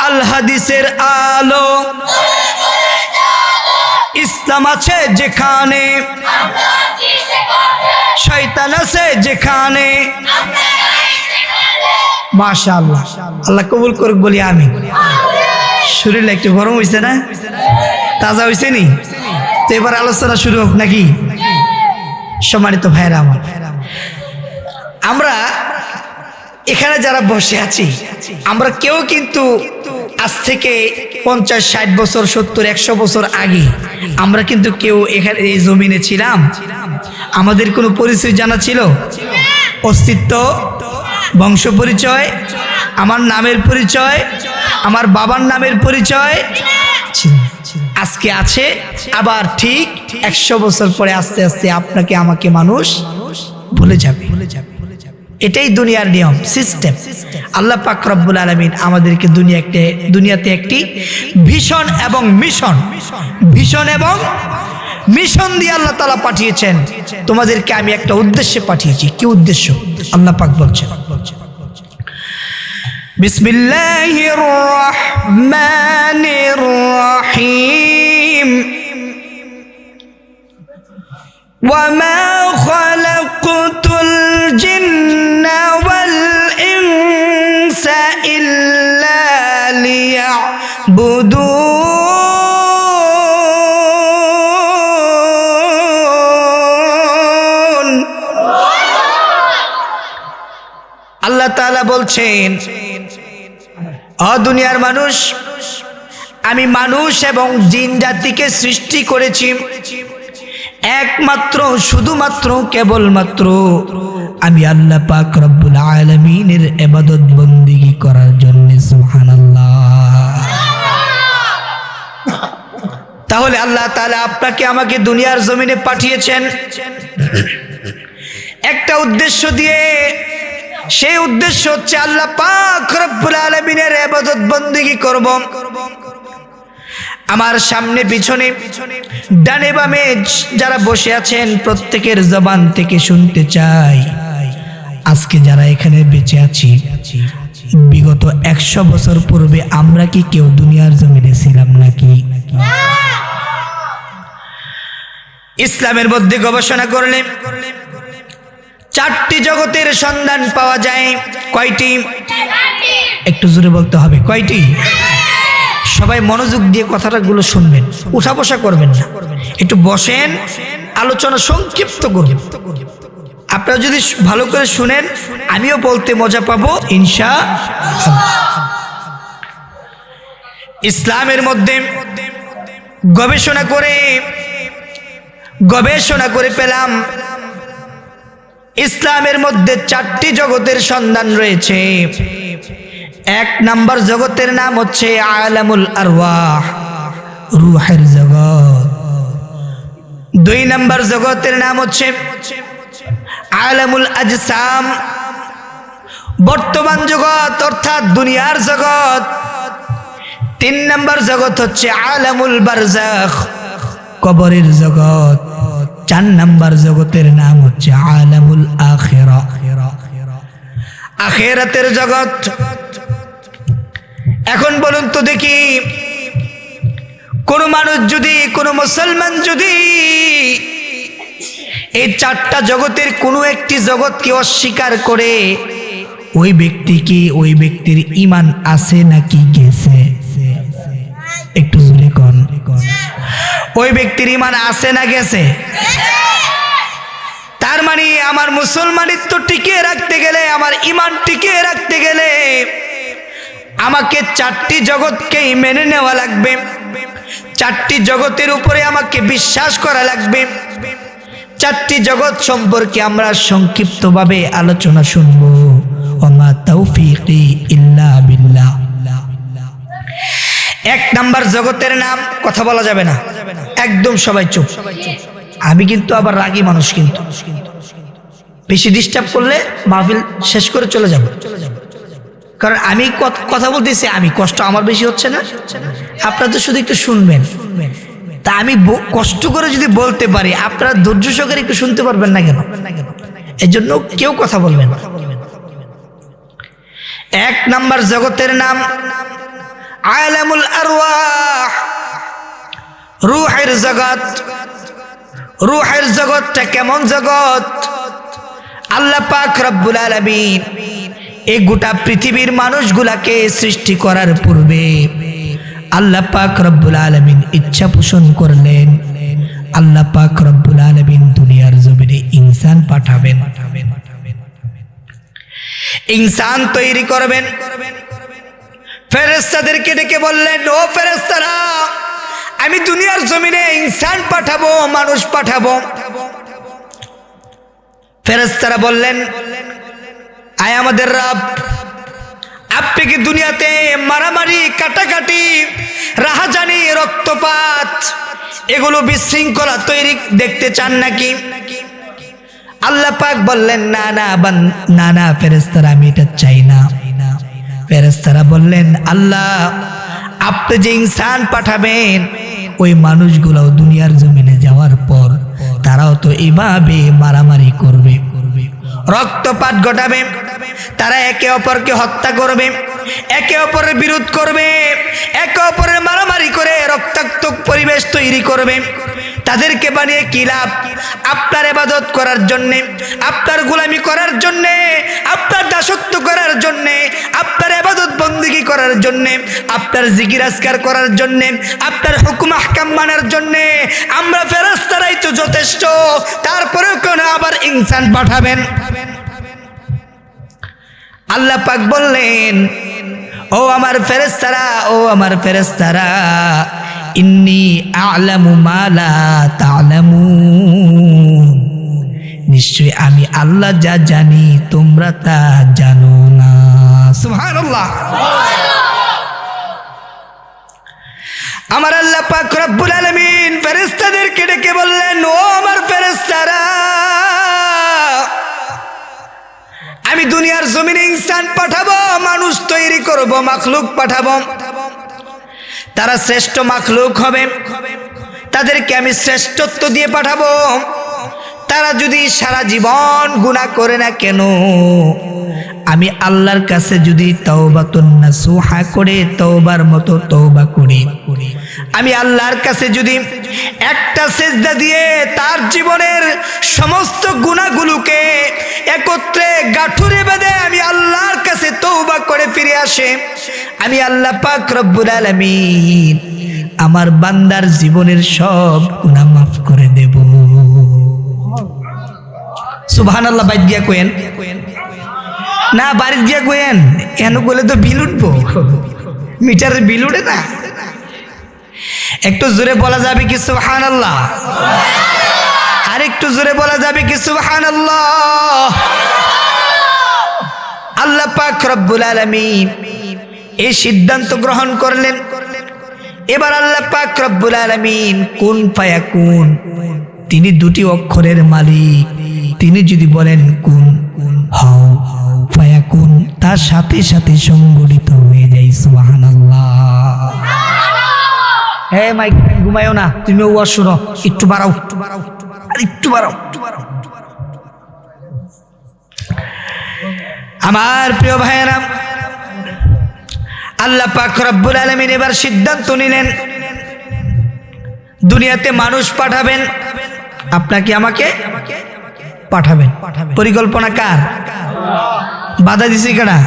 আল হাদিসের আলো, ইসলাম আছে যেখানে, শয়তান আছে যেখানে। মাশাআল্লাহ, আল্লাহ কবুল করুক বলি আমিন। শরীর একটু গরম হয়েছে না? তাজা হয়েছে নি? তো এবার আলোচনা শুরু হোক নাকি? সম্মানিত ভাইরা আমার, আমরা এখানে যারা বসে আছি, আমরা কেউ কিন্তু আজ থেকে 50-60 বছর, 70-100 বছর আগে আমরা কিন্তু কেউ এখানে এই জমিনে ছিলাম? আমাদের কোনো পরিচয় জানা ছিল? অস্তিত্ব, বংশ পরিচয়, আমার নামের পরিচয়, আমার বাবার নামের পরিচয় আজকে আছে। আবার ঠিক 100 বছর পরে আস্তে আস্তে আপনাকে আমাকে মানুষ ভুলে যাবে। এটাই দুনিয়ার নিয়ম, সিস্টেম। আল্লাহ পাক রব্বুল আলামিন আমাদেরকে দুনিয়াতে একটি ভিশন এবং মিশন দিয়ে আল্লাহ তাআলা পাঠিয়েছেন। তোমাদেরকে আমি একটা উদ্দেশ্যে পাঠিয়েছি। কি উদ্দেশ্য? আল্লাহ পাক বলছেন, বিসমিল্লাহির রহমানির রহিম, ওয়ামা খালাকতুল জিন্না ওয়াল ইনসা ইল্লা লিয়াবুদুন। আল্লাহ তাআলা বলছেন, ও দুনিয়ার মানুষ, আমি মানুষ এবং জিন জাতিকে সৃষ্টি করেছি একমাত্র, শুধুমাত্র, কেবলমাত্র আমি আল্লাহ পাক রব্বুল আলামিনের ইবাদত বন্দেগী করার জন্য। সুবহানাল্লাহ। তাহলে আল্লাহ তাআলা আপনাকে আমাকে দুনিয়ার জমিনে পাঠিয়েছেন একটা উদ্দেশ্য দিয়ে। সেই উদ্দেশ্য হচ্ছে আল্লাহ পাক রব্বুল আলামিনের ইবাদত বন্দেগী করব। আমার সামনে পিছনে ডানে বামে যারা বসে আছেন প্রত্যেকের জবান থেকে শুনতে চাই, আজকে যারা এখানে বেঁচে আছি, বিগত 100 বছর পূর্বে আমরা কি কেউ দুনিয়ার জমিনে ছিলাম নাকি? ইসলামের মধ্যে গবেষণা করলে 4টি জগতের সন্ধান পাওয়া যায়। কয়টি? একটু জোরে বলতে হবে, কয়টি? সবাই মনোযোগ দিয়ে কথাটাগুলো শুনবেন, উঠা বসা করবেন না, একটু বসেন, আলোচনা সংক্ষিপ্ত করবেন। আপনারা যদি ভালো করে শুনেন, আমিও বলতে মজা পাবো ইনশাআল্লাহ। ইসলামের মধ্যে গবেষণা করে পেলাম, ইসলামের মধ্যে 4টি জগতের সন্ধান রয়েছে। 1 নাম্বার জগতের নাম হচ্ছে আলামুল আরওয়াহ, রূহের জগৎ। 2 নাম্বার জগতের নাম হচ্ছে আলামুল আজসাম, বর্তমান জগৎ অর্থাৎ দুনিয়ার জগৎ। 3 নাম্বার জগৎ হচ্ছে আলামুল বারজাখ, কবরের জগৎ। 4 নাম্বার জগতের নাম হচ্ছে আলামুল আখিরা, আখিরাতের জগৎ। এখন বলুন তো দেখি, কোন মানুষ যদি, কোন মুসলমান যদি এই চারটা জগতের কোনো একটি জগৎকে অস্বীকার করে, ওই ব্যক্তির ঈমান আছে নাকি গেছে? একটু জোরে কোন, ওই ব্যক্তির ঈমান আছে না গেছে? তার মানে আমার মুসলমানিত্ব টিকিয়ে রাখতে গেলে, আমার ঈমান টিকিয়ে রাখতে গেলে আমাকে চারটি জগৎকেই মেনে নেওয়া লাগবে, চারটি জগতের উপরে আমাকে বিশ্বাস করা লাগবে। চারটি জগৎ সম্পর্কে আমরা সংক্ষিপ্তভাবে আলোচনা শুনব। ওমা তাওফীকি ইল্লা বিল্লাহ। এক নাম্বার জগতের নাম, কথা বলা যাবে না, একদম সবাই চুপ। আমি কিন্তু আবার রাগী মানুষ, কিন্তু বেশি ডিস্টার্ব করলে মাহফিল শেষ করে চলে যাব। কারণ আমি কথা বলতেছি, আমি কষ্ট আমার বেশি হচ্ছে না, আপনারা তো শুধু একটু শুনবেন। তা আমি কষ্ট করে যদি বলতে পারি, আপনারা ধৈর্য সহকারে একটু শুনতে পারবেন না কেন? এই জন্য কেউ কথা বলবেন। এক নাম্বার জগতের নাম আলামুল আরওয়াহ, রূহের জগৎ। রূহের জগৎটা কেমন জগৎ? আল্লাহ পাক রব্বুল আলামিন এই গোটা পৃথিবীর মানুষগুলাকে সৃষ্টি করার পূর্বে আল্লাহ পাক রব্বুল আলামিন ইচ্ছা পোষণ করলেন, আল্লাহ পাক রব্বুল আলামিন দুনিয়ার জমিনে ইনসান পাঠাবেন, ইনসান তৈরি করবেন। ফেরেশতাদেরকে ডেকে বললেন, ও ফেরেশতারা, আমি দুনিয়ার জমিনে ইনসান পাঠাবো, মানুষ পাঠাবো। ফেরেশতারা বললেন, আয় আমাদের রব, আপনি কি দুনিয়াতে মারামারি, কাটাকাটি, রাহাজানি, রক্তপাত, এগুলো বিশৃঙ্খলা তৈরি দেখতে চান নাকি? আল্লাহ পাক বললেন, না না না না ফেরেশতারা, আমি এটা চাই না। ফেরেশতারা বললেন, আল্লাহ, আপনি যে ইনসান পাঠাবেন, ওই মানুষগুলোও দুনিয়ার জমিনে যাওয়ার পর তারাও তো এইভাবে মারামারি করবে, রক্তপাত ঘটাবে, তারা একে অপরকে হত্যা করবে, একে অপরের বিরোধ করবে, একে অপরের মারামারি করে রক্তাক্ত পরিবেশ তৈরি করবে। তাদেরকে বানিয়ে কি লাভ? আপনার ইবাদত করার জন্যে, আপনার গোলামি করার জন্যে, আপনার দাসত্ব করার জন্যে, আপনার ইবাদত বন্দেগী করার জন্যে, আপনার জিকির আজকার করার জন্যে, আপনার হুকুম আহকাম মানার জন্যে আমরা ফেরেশতারাই তো যথেষ্ট, তারপরেও কেন আবার ইনসান পাঠাবেন? আল্লাহ পাক বললেন, ও আমার ফেরেশতারা, ও আমার ফেরেশতারা, ইন্নী আ'লামু মা লা তা'লামুন, নিশ্চয় আমি আল্লাহ যা জানি তোমরা তা জানো না। সুবহানাল্লাহ। আমার আল্লাহ পাক রব্বুল আলামিন ফেরেশতাদেরকে ডেকে বললেন, ও আমার ফেরেশতারা, আমি দুনিয়ার জমিনে ইনসান পাঠাবো, মানুষ তৈরি করব, মাখলুক পাঠাবো। তারা শ্রেষ্ঠ মাখলুক হবে, তাদেরকে আমি শ্রেষ্ঠত্ব দিয়ে পাঠাবো। তারা যদি সারা জীবন গুনাহ করে না কেন, আমি আল্লাহর কাছে যদি তাওবাতুন নাসুহা করে, তওবার মতো তওবা করি, আমি আল্লাহর কাছে যদি একটা সিজদা দিয়ে তার জীবনের সমস্ত গুনাহগুলোকে একত্রে গাঁঠুরে বেঁধে আমি আল্লাহর কাছে তওবা করে ফিরে আসে, আমি আল্লাহ পাক রব্বুল আলামিন আমার বান্দার জীবনের সব গুনাহ মাফ করে দেব। সুবহানাল্লাহ। বাইর দিয়া কইেন না, বাড়ি দিয়া কইেন, কেন বলে তো বিল উঠবো, মিটারের বিল উঠে না। একটু জোরে বলা যাবে কি সুবহানাল্লাহ? আর একটু জোরে বলা যাবে কি সুবহানাল্লাহ? আল্লাহ পাক রব্বুল আলামিন এই সিদ্ধান্ত গ্রহণ করলেন। এবার আল্লাহ পাক রব্বুল আলামিন কুন ফায়াকুন, তিনি দুটি অক্ষরের মালিক। তিনি যদি বলেন কুন, হও, ফায়াকুন, তার সাথে সাথে সংগঠিত হয়ে যায়। সুবহানাল্লাহ। হে মাইক, ঘুমায়ও না, তুমি ওয়াজ শুনো, একটু বাড়াও, আর একটু বাড়াও। আমার প্রিয় ভাইয়েরা, আল্লাহ পাক রব্বুল আলামিন এবার সিদ্ধান্ত নিলেন দুনিয়াতে মানুষ পাঠাবেন, আপনাকে আমাকে পাঠাবেন। পরিকল্পনা কার? বাধা দিছে কারা?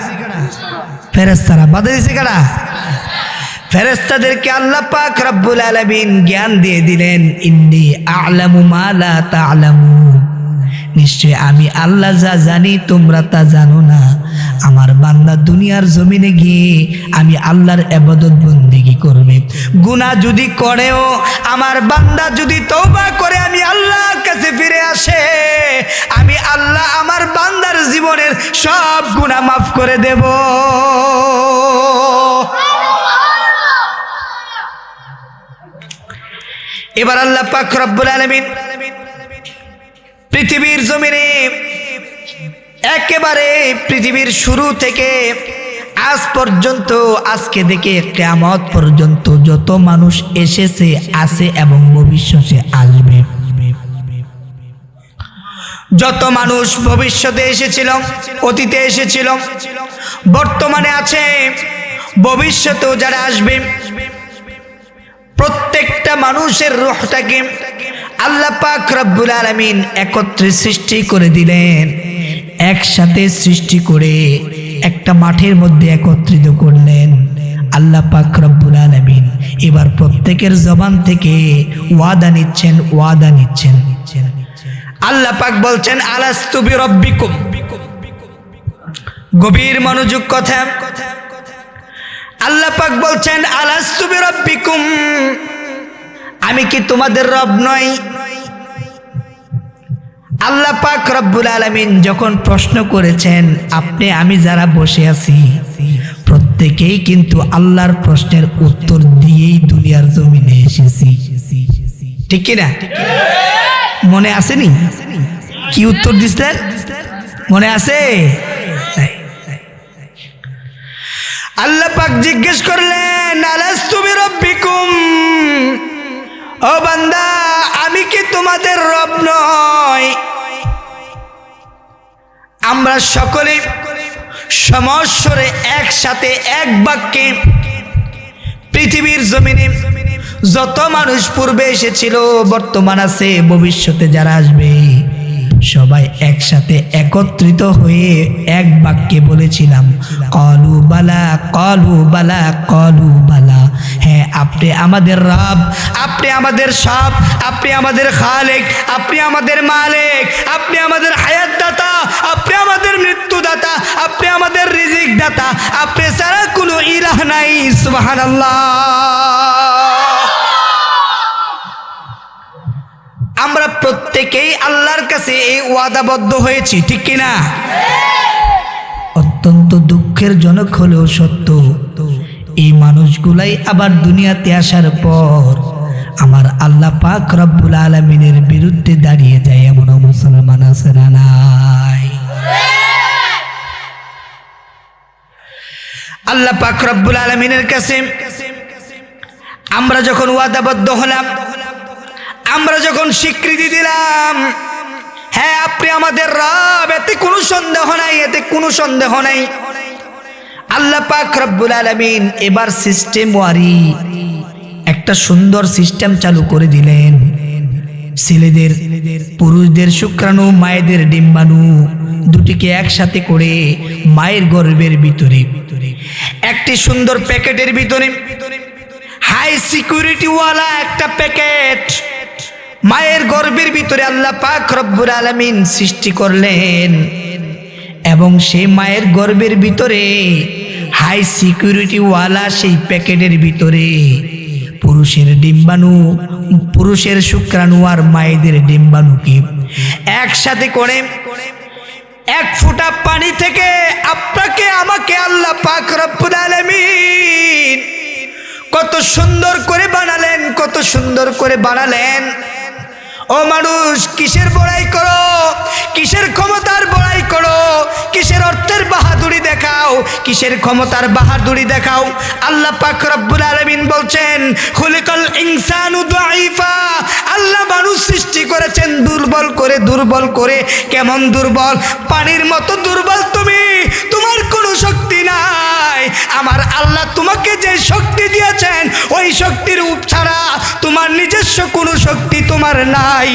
ফেরেশতারা। বাধা দিছে কারা? ফেরেশতাদেরকে আল্লাহ পাক রব্বুল আলামিন জ্ঞান দিয়ে দিলেন, ইন্নী আ'লামু মা লা তা'লামুন, নিশ্চয় আমি আল্লাহ যা জানি তোমরা তা জানো না। আমার বান্দা দুনিয়ার জমিনে গিয়ে আমি আল্লাহর ইবাদত বন্দেগী করবে, গুনাহ যদি করেও আমার বান্দা যদি তওবা করে আমি আল্লাহর কাছে ফিরে আসে, আমি আল্লাহ আমার বান্দার জীবনের সব গুনাহ মাফ করে দেব। এবার আল্লাহ পাক রব্বুল আলামিন পৃথিবীর জমিনে একেবারে পৃথিবীর শুরু থেকে আজ পর্যন্ত, আজকে থেকে কিয়ামত পর্যন্ত যত মানুষ এসেছে, আছে এবং ভবিষ্যতে আসবে, যত মানুষ ভবিষ্যতে এসেছিল, অতীতে এসেছিল, বর্তমানে আছে, ভবিষ্যতেও যারা আসবে, প্রত্যেকটা মানুষের রূহটাকে আল্লাহ পাক রব্বুল আলামিন একত্রে সৃষ্টি করে দিলেন। একসাথে সৃষ্টি করে একটা মাঠের মধ্যে একত্রিত করলেন আল্লাহ পাক রব্বুল আলামিন। এবার প্রত্যেকের জবান থেকে ওয়াদা নিচ্ছেন, ওয়াদা নিচ্ছেন। আল্লাহ পাক বলছেন, আলাস্তু বিরব্বিকুম। গভীর মনোযোগ কথা। আল্লাহ পাক বলছেন, আলাস্তু বিরব্বিকুম, আমি কি তোমাদের রব নই? আল্লাহ পাক রব্বুল আলামিন যখন প্রশ্ন করেছেন, আপনি আমি যারা বসে আছি প্রত্যেকেই কিন্তু আল্লাহর প্রশ্নের উত্তর দিয়েই দুনিয়ার জমিনে এসেছি, ঠিক কি না? মনে আসেনি? কি উত্তর দিচ্ছেন? মনে আছে? আল্লাহ পাক জিজ্ঞেস করলেন, আলাস্তু বিরব্বিকুম, ও বান্দা আমি কি তোমাদের রব নই? আমরা সকলে সমস্বরে একসাথে এক বাক্যে পৃথিবীর জমিনে যত মানুষ পূর্বে এসেছিল, বর্তমান আছে, ভবিষ্যতে যারা আসবে, সবাই একসাথে একত্রিত হয়ে এক বাক্যে বলেছিলাম, ক্বালু বালা, ক্বালু বালা, ক্বালু বালা। হ্যাঁ, আপনি আমাদের রব, আপনি আমাদের সব, আপনি আমাদের খালেক, আপনি আমাদের মালিক, আপনি আমাদের হায়াত দাতা, আপনি আমাদের মৃত্যু দাতা, আপনি আমাদের রিজিক দাতা, আপনি ছাড়া কোনো ইলাহ নাই। সুবহানাল্লাহ। আমরা প্রত্যেকেই আল্লাহর কাছে এই ওয়াদাবদ্ধ হয়েছি, ঠিক কিনা? অত্যন্ত দুঃখের জনক হলেও সত্য, এই মানুষগুলাই আবার দুনিয়াতে আসার পর আমার আল্লাহ পাক রব্বুল আলামিনের বিরুদ্ধে দাঁড়িয়ে যায়, এমন মুসলমান আছে না নাই? আল্লাহ পাক রব্বুল আলামিনের কাছে আমরা যখন ওয়াদাবদ্ধ হলাম, আমরা যখন স্বীকৃতি দিলাম, হ্যাঁ আপনি আমাদের রব, এতে কোনো সন্দেহ নাই, এতে কোনো সন্দেহ নাই। আল্লাহ পাক রব্বুল আলামিন এবার সিস্টেম ওয়ারি একটা সুন্দর সিস্টেম চালু করে দিলেন। ছেলেদের, পুরুষদের শুক্রাণু, মায়েদের ডিম্বাণু দুটিকে একসাথে করে মায়ের গর্ভের ভিতরে একটি সুন্দর প্যাকেটের ভিতরে, হাই সিকিউরিটি ওয়ালা একটা প্যাকেট মায়ের গর্ভের ভিতরে আল্লাহ পাক রব্বুল আলামিন সৃষ্টি করলেন। এবং সেই মায়ের গর্ভের ভিতরে হাই সিকিউরিটি ওয়ালা সেই প্যাকেটের ভিতরে পুরুষের ডিম্বাণু, পুরুষের শুক্রাণু আর মায়েদের ডিম্বাণুকে একসাথে করে এক ফোঁটা পানি থেকে আপনাকে আমাকে আল্লাহ পাক রব্বুল আলামিন কত সুন্দর করে বানালেন, কত সুন্দর করে বানালেন। ও মানুষ, কিসের বড়াই করো, কিসের ক্ষমতার বড়াই করো, কিসের অর্থের বাহাদুরি দেখাও, কিসের ক্ষমতার বাহাদুরি দেখাও? আল্লাহ পাক রব্বুল আলামিন বলছেন, খুলিকাল ইনসানু দাঈফা, আল্লাহ মানুষ সৃষ্টি করেছেন দুর্বল করে, দুর্বল করে। কেমন দুর্বল? পানির মতো দুর্বল তুমি, তোমার কোনো শক্তি নাই। আমার আল্লাহ তোমাকে যে শক্তি দিয়েছেন ওই শক্তির ছাড়া তোমার নিজস্ব কোনো শক্তি তোমার নাই।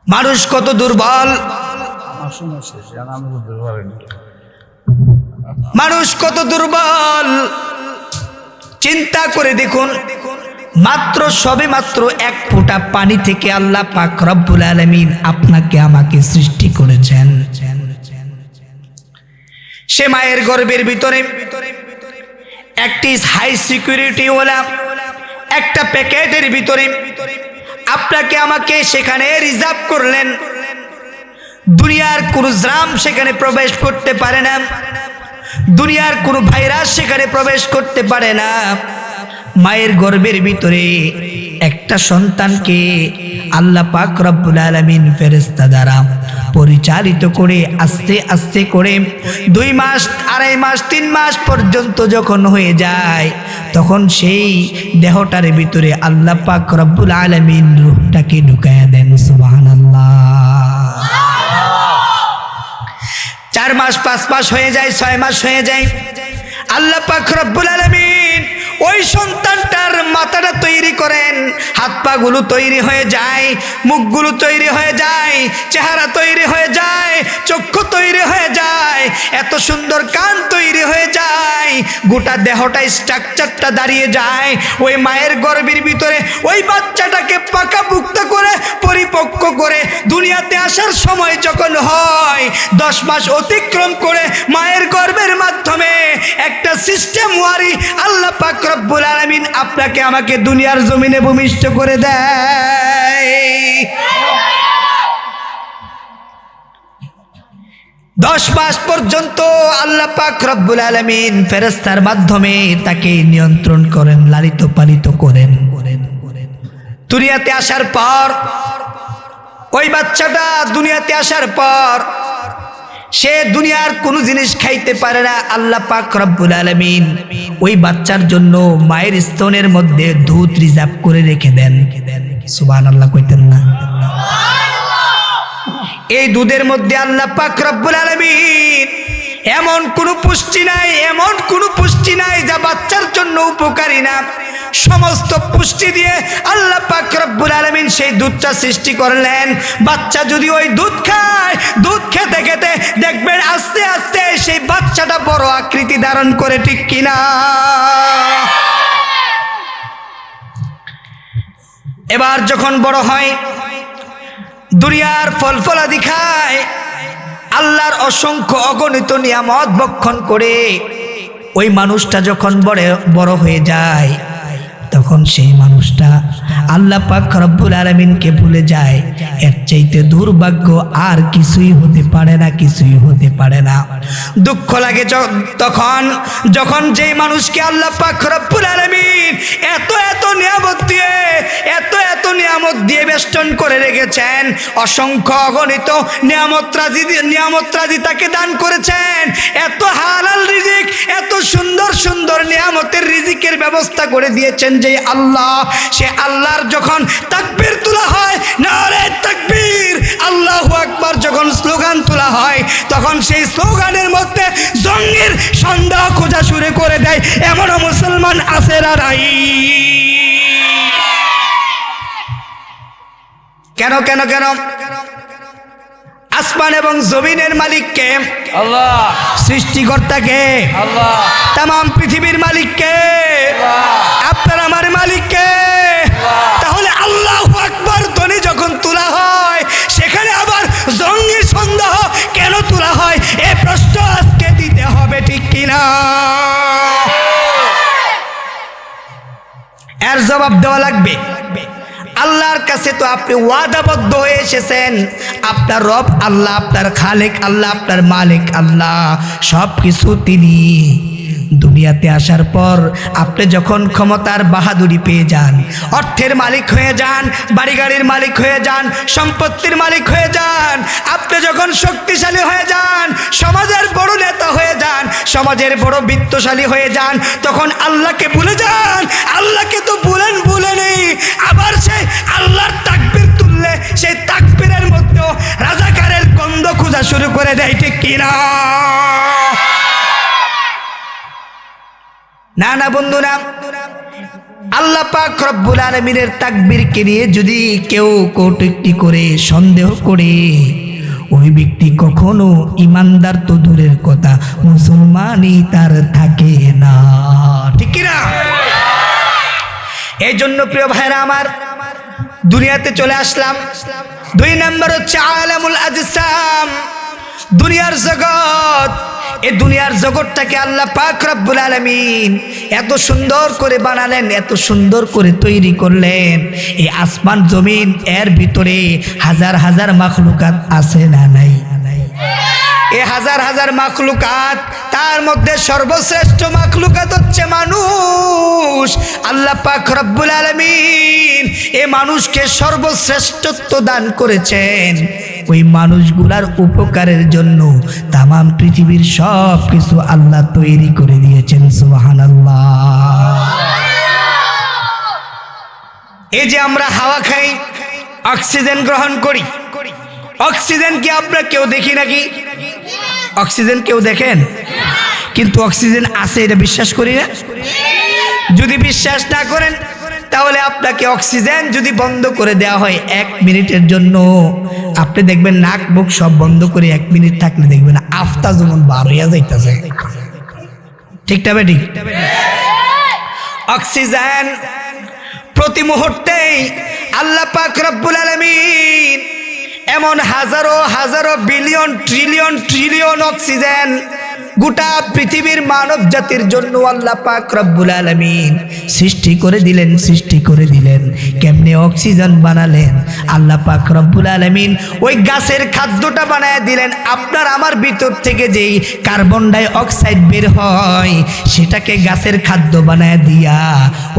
মানুষ কত দুর্বল, মানুষ কত দুর্বল চিন্তা করে দেখুন। মাত্র সবে মাত্র এক ফোঁটা পানি থেকে আল্লাহ পাক রব্বুল আলামিন আপনাকে আমাকে সৃষ্টি করেছেন। সে মায়ের গর্ভের ভিতরে একটি হাই সিকিউরিটি ওয়ালা একটা প্যাকেটের ভিতরে আপনাকে আমাকে সেখানে রিজার্ভ করলেন। দুনিয়ার কোনো জার্ম সেখানে প্রবেশ করতে পারে না, দুনিয়ার কোনো ভাইরাস সেখানে প্রবেশ করতে পারে না। মায়ের গর্ভের ভিতরে একটা সন্তানকে আল্লাহ পাক রব্বুল আলামিন ফেরেশতা দ্বারা পরিচালিত করে আস্তে আস্তে করে 2 মাস 2.5 মাস 3 মাস পর্যন্ত যখন হয়ে যায় তখন সেই দেহটার ভিতরে আল্লাহ পাক রব্বুল আলামিন রূহটাকে ঢুকায়া দেন। সুবহানাল্লাহ। 4 মাস 5 মাস হয়ে যায়, 6 মাস হয়ে যায়, আল্লাহ পাক রব্বুল আলামিন ওই সন্তানটার মাথাটা তৈরি করেন, হাত পা গুলো তৈরি হয়ে যায়, মুখগুলো তৈরি হয়ে যায়, চেহারা তৈরি হয়ে যায়, চক্ষু তৈরি হয়ে যায়, এত সুন্দর কান তৈরি হয়ে যায়, গোটা দেহটা স্ট্রাকচারটা দাঁড়িয়ে যায়। ওই মায়ের গর্ভের ভিতরে ওই বাচ্চাটাকে পাকাপুক্ত করে পরিপক্ক করে দুনিয়াতে আসার সময় যখন হয় 10 মাস অতিক্রম করে মায়ের গর্ভের মাধ্যমে একটা সিস্টেম ওয়ারি আল্লাহ পাক রব্বুল আলামিন আপনাকে আমাকে দুনিয়ার জমিনে ভূমিষ্ঠ করে দেয়। 10 মাস পর্যন্ত আল্লাহ পাক রব্বুল আলামিন ফেরেশতার মাধ্যমে তাকে নিয়ন্ত্রণ করেন, লালিত পালিত করেন। দুনিয়াতে আসার পর ওই বাচ্চাটা দুনিয়াতে আসার পর সে দুনিয়ার কোনো জিনিস খাইতে পারে না। আল্লাহ পাক রব্বুল আলামিন ওই বাচ্চার জন্য মায়ের স্তনের মধ্যে দুধ রিজার্ভ করে রেখে দেন। সুবহানাল্লাহ কইতেন না? এই দুধের মধ্যে আল্লাহ পাক রব্বুল আলামিন এমন কোনো পুষ্টি নাই, এমন কোনো পুষ্টি নাই যা বাচ্চার জন্য উপকারী না। সমস্ত পুষ্টি দিয়ে আল্লাহ পাক রব্বুল আলামিন সেই দুধটা সৃষ্টি করলেন। বাচ্চা যদি ওই দুধ খায়, দুধ খেতে খেতে দেখবেন আস্তে আস্তে সেই বাচ্চাটা বড় আকৃতি ধারণ করে, ঠিক কিনা? এবার যখন বড় হয় দুনিয়ার ফল ফলাদি খায়, আল্লাহর অসংখ্য অগণিত নিয়ামত ভক্ষণ করে ওই মানুষটা যখন বড় হয়ে যায় তখন সেই মানুষটা আল্লাহ পাক রব্বুল আলামিনকে ভুলে যায়। এর চাইতে দুর্ভাগ্য আর কিছুই হতে পারে না, কিছুই হতে পারে না। দুঃখ লাগে তখন যখন যেই মানুষকে আল্লাহ পাক রব্বুল আলামিন এত এত নিয়ামত দিয়ে এত নিয়ামত দিয়ে বেষ্টন করে রেখেছেন, অসংখ্য অগণিত নিয়ামত রাজি তাকে দান করেছেন, এত হালাল রিজিক, এত সুন্দর সুন্দর নিয়ামতের রিজিকের ব্যবস্থা করে দিয়েছেন যে আল্লাহ, সে আল্লাহর যখন তাকবীর তোলা হয়, নারে তাকবীর, আল্লাহু আকবার যখন স্লোগান তোলা হয় তখন সেই স্লোগানের মধ্যে জঙ্গির সন্দেহ খোঁজা শুরু করে দেয়। এমনও মুসলমান আছে না নাই? কেন কেন কেন? আসমান এবং জমিনের মালিককে আল্লাহ, সৃষ্টিকর্তাকে আল্লাহ, तमाम পৃথিবীর মালিককে আপনার আমার মালিককে। তাহলে আল্লাহু আকবার ধ্বনি যখন তোলা হয় সেখানে আবার জঙ্গি সন্দেহ কেন তোলা হয়? এই প্রশ্ন আজকে দিতে হবে, ঠিক কিনা? এর জবাব দেওয়া লাগবে। আল্লাহর কাছে তো আপনি ওয়াদাবদ্ধ হয়ে এসেছেন। আপনার রব আল্লাহ, আপনার খালেক আল্লাহ, আপনার মালিক আল্লাহ, সব কিছু তিনি। দুনিয়াতে আসার পর আপনি যখন ক্ষমতার বাহাদুরি পেয়ে যান, অর্থের মালিক হয়ে যান, বাড়ি গাড়ির মালিক হয়ে যান, সম্পত্তির মালিক হয়ে যান, আপনি যখন শক্তিশালী হয়ে যান, সমাজের বড় নেতা হয়ে যান, সমাজের বড় বিত্তশালী হয়ে যান, তখন আল্লাহকে ভুলে যান। আল্লাহকে তো ভুলে নেই, আবার সেই আল্লাহর তাকবীর তুললে সেই তাকবীরের মধ্যেও রাজাকারের গন্ধ খোঁজা শুরু করে দেয়, ঠিক কিনা? না না বন্ধুরা, আল্লাহ পাক রব্বুল আলামিনের তাকবীরকে নিয়ে যদি কেউ কটূক্তি করে, সন্দেহ করে, ওই ব্যক্তি কখনো ইমানদার তো দূরের কথা, মুসলমানই তার থাকে না, ঠিক কিনা? এই জন্য প্রিয় ভাইরা আমার, দুনিয়াতে চলে আসলাম। 2 নম্বর হচ্ছে আলামুল আজসাম, দুনিয়ার জগৎ। এই দুনিয়ার জগৎটাকে আল্লাহ পাক রব্বুল আলামিন এত সুন্দর করে বানালেন, এত সুন্দর করে তৈরি করলেন। এই আসমান জমিন, এর ভিতরে হাজার হাজার মাখলুকাত আছে না নাই? এই হাজার হাজার মাখলুকাত, তার মধ্যে সর্বশ্রেষ্ঠ মাখলুকাত হচ্ছে মানুষ। আল্লাহ পাক রব্বুল আলামিন এই মানুষকে সর্বশ্রেষ্ঠত্ব দান করেছেন। ওই মানুষগুলার উপকারের জন্য তামাম পৃথিবীর সব কিছু আল্লাহ তৈরি করে দিয়েছেন। সুবহানাল্লাহ। এই যে আমরা হাওয়া খাই, অক্সিজেন গ্রহণ করি, অক্সিজেন কি আমরা কেউ দেখি নাকি? অক্সিজেন কেউ দেখেন? কিন্তু অক্সিজেন আছে এটা বিশ্বাস করি না। যদি বিশ্বাস না করেন তাহলে আপনাকে অক্সিজেন যদি বন্ধ করে দেওয়া হয় 1 মিনিটের জন্য, আপনি দেখবেন নাক মুখ সব বন্ধ করে 1 মিনিট থাকলে দেখবেন আফতা যেমন বার হইয়া যাইতেছে, ঠিক না বেটি? অক্সিজেন প্রতি মুহূর্তেই আল্লাহ পাক রব্বুল আলামিন এমন হাজারো হাজারো বিলিয়ন ট্রিলিয়ন ট্রিলিয়ন অক্সিজেন গোটা পৃথিবীর মানব জাতির জন্য আল্লাহ পাক রব্বুল আলামিন সৃষ্টি করে দিলেন, সৃষ্টি করে দিলেন। কেমনে অক্সিজেন বানালেন? আল্লাহ পাক রব্বুল আলামিন ওই গাছের খাদ্যটা বানায় দিলেন। আপনার আমার ভিতর থেকে যেই কার্বন ডাই অক্সাইড বের হয় সেটাকে গাছের খাদ্য বানায় দিয়া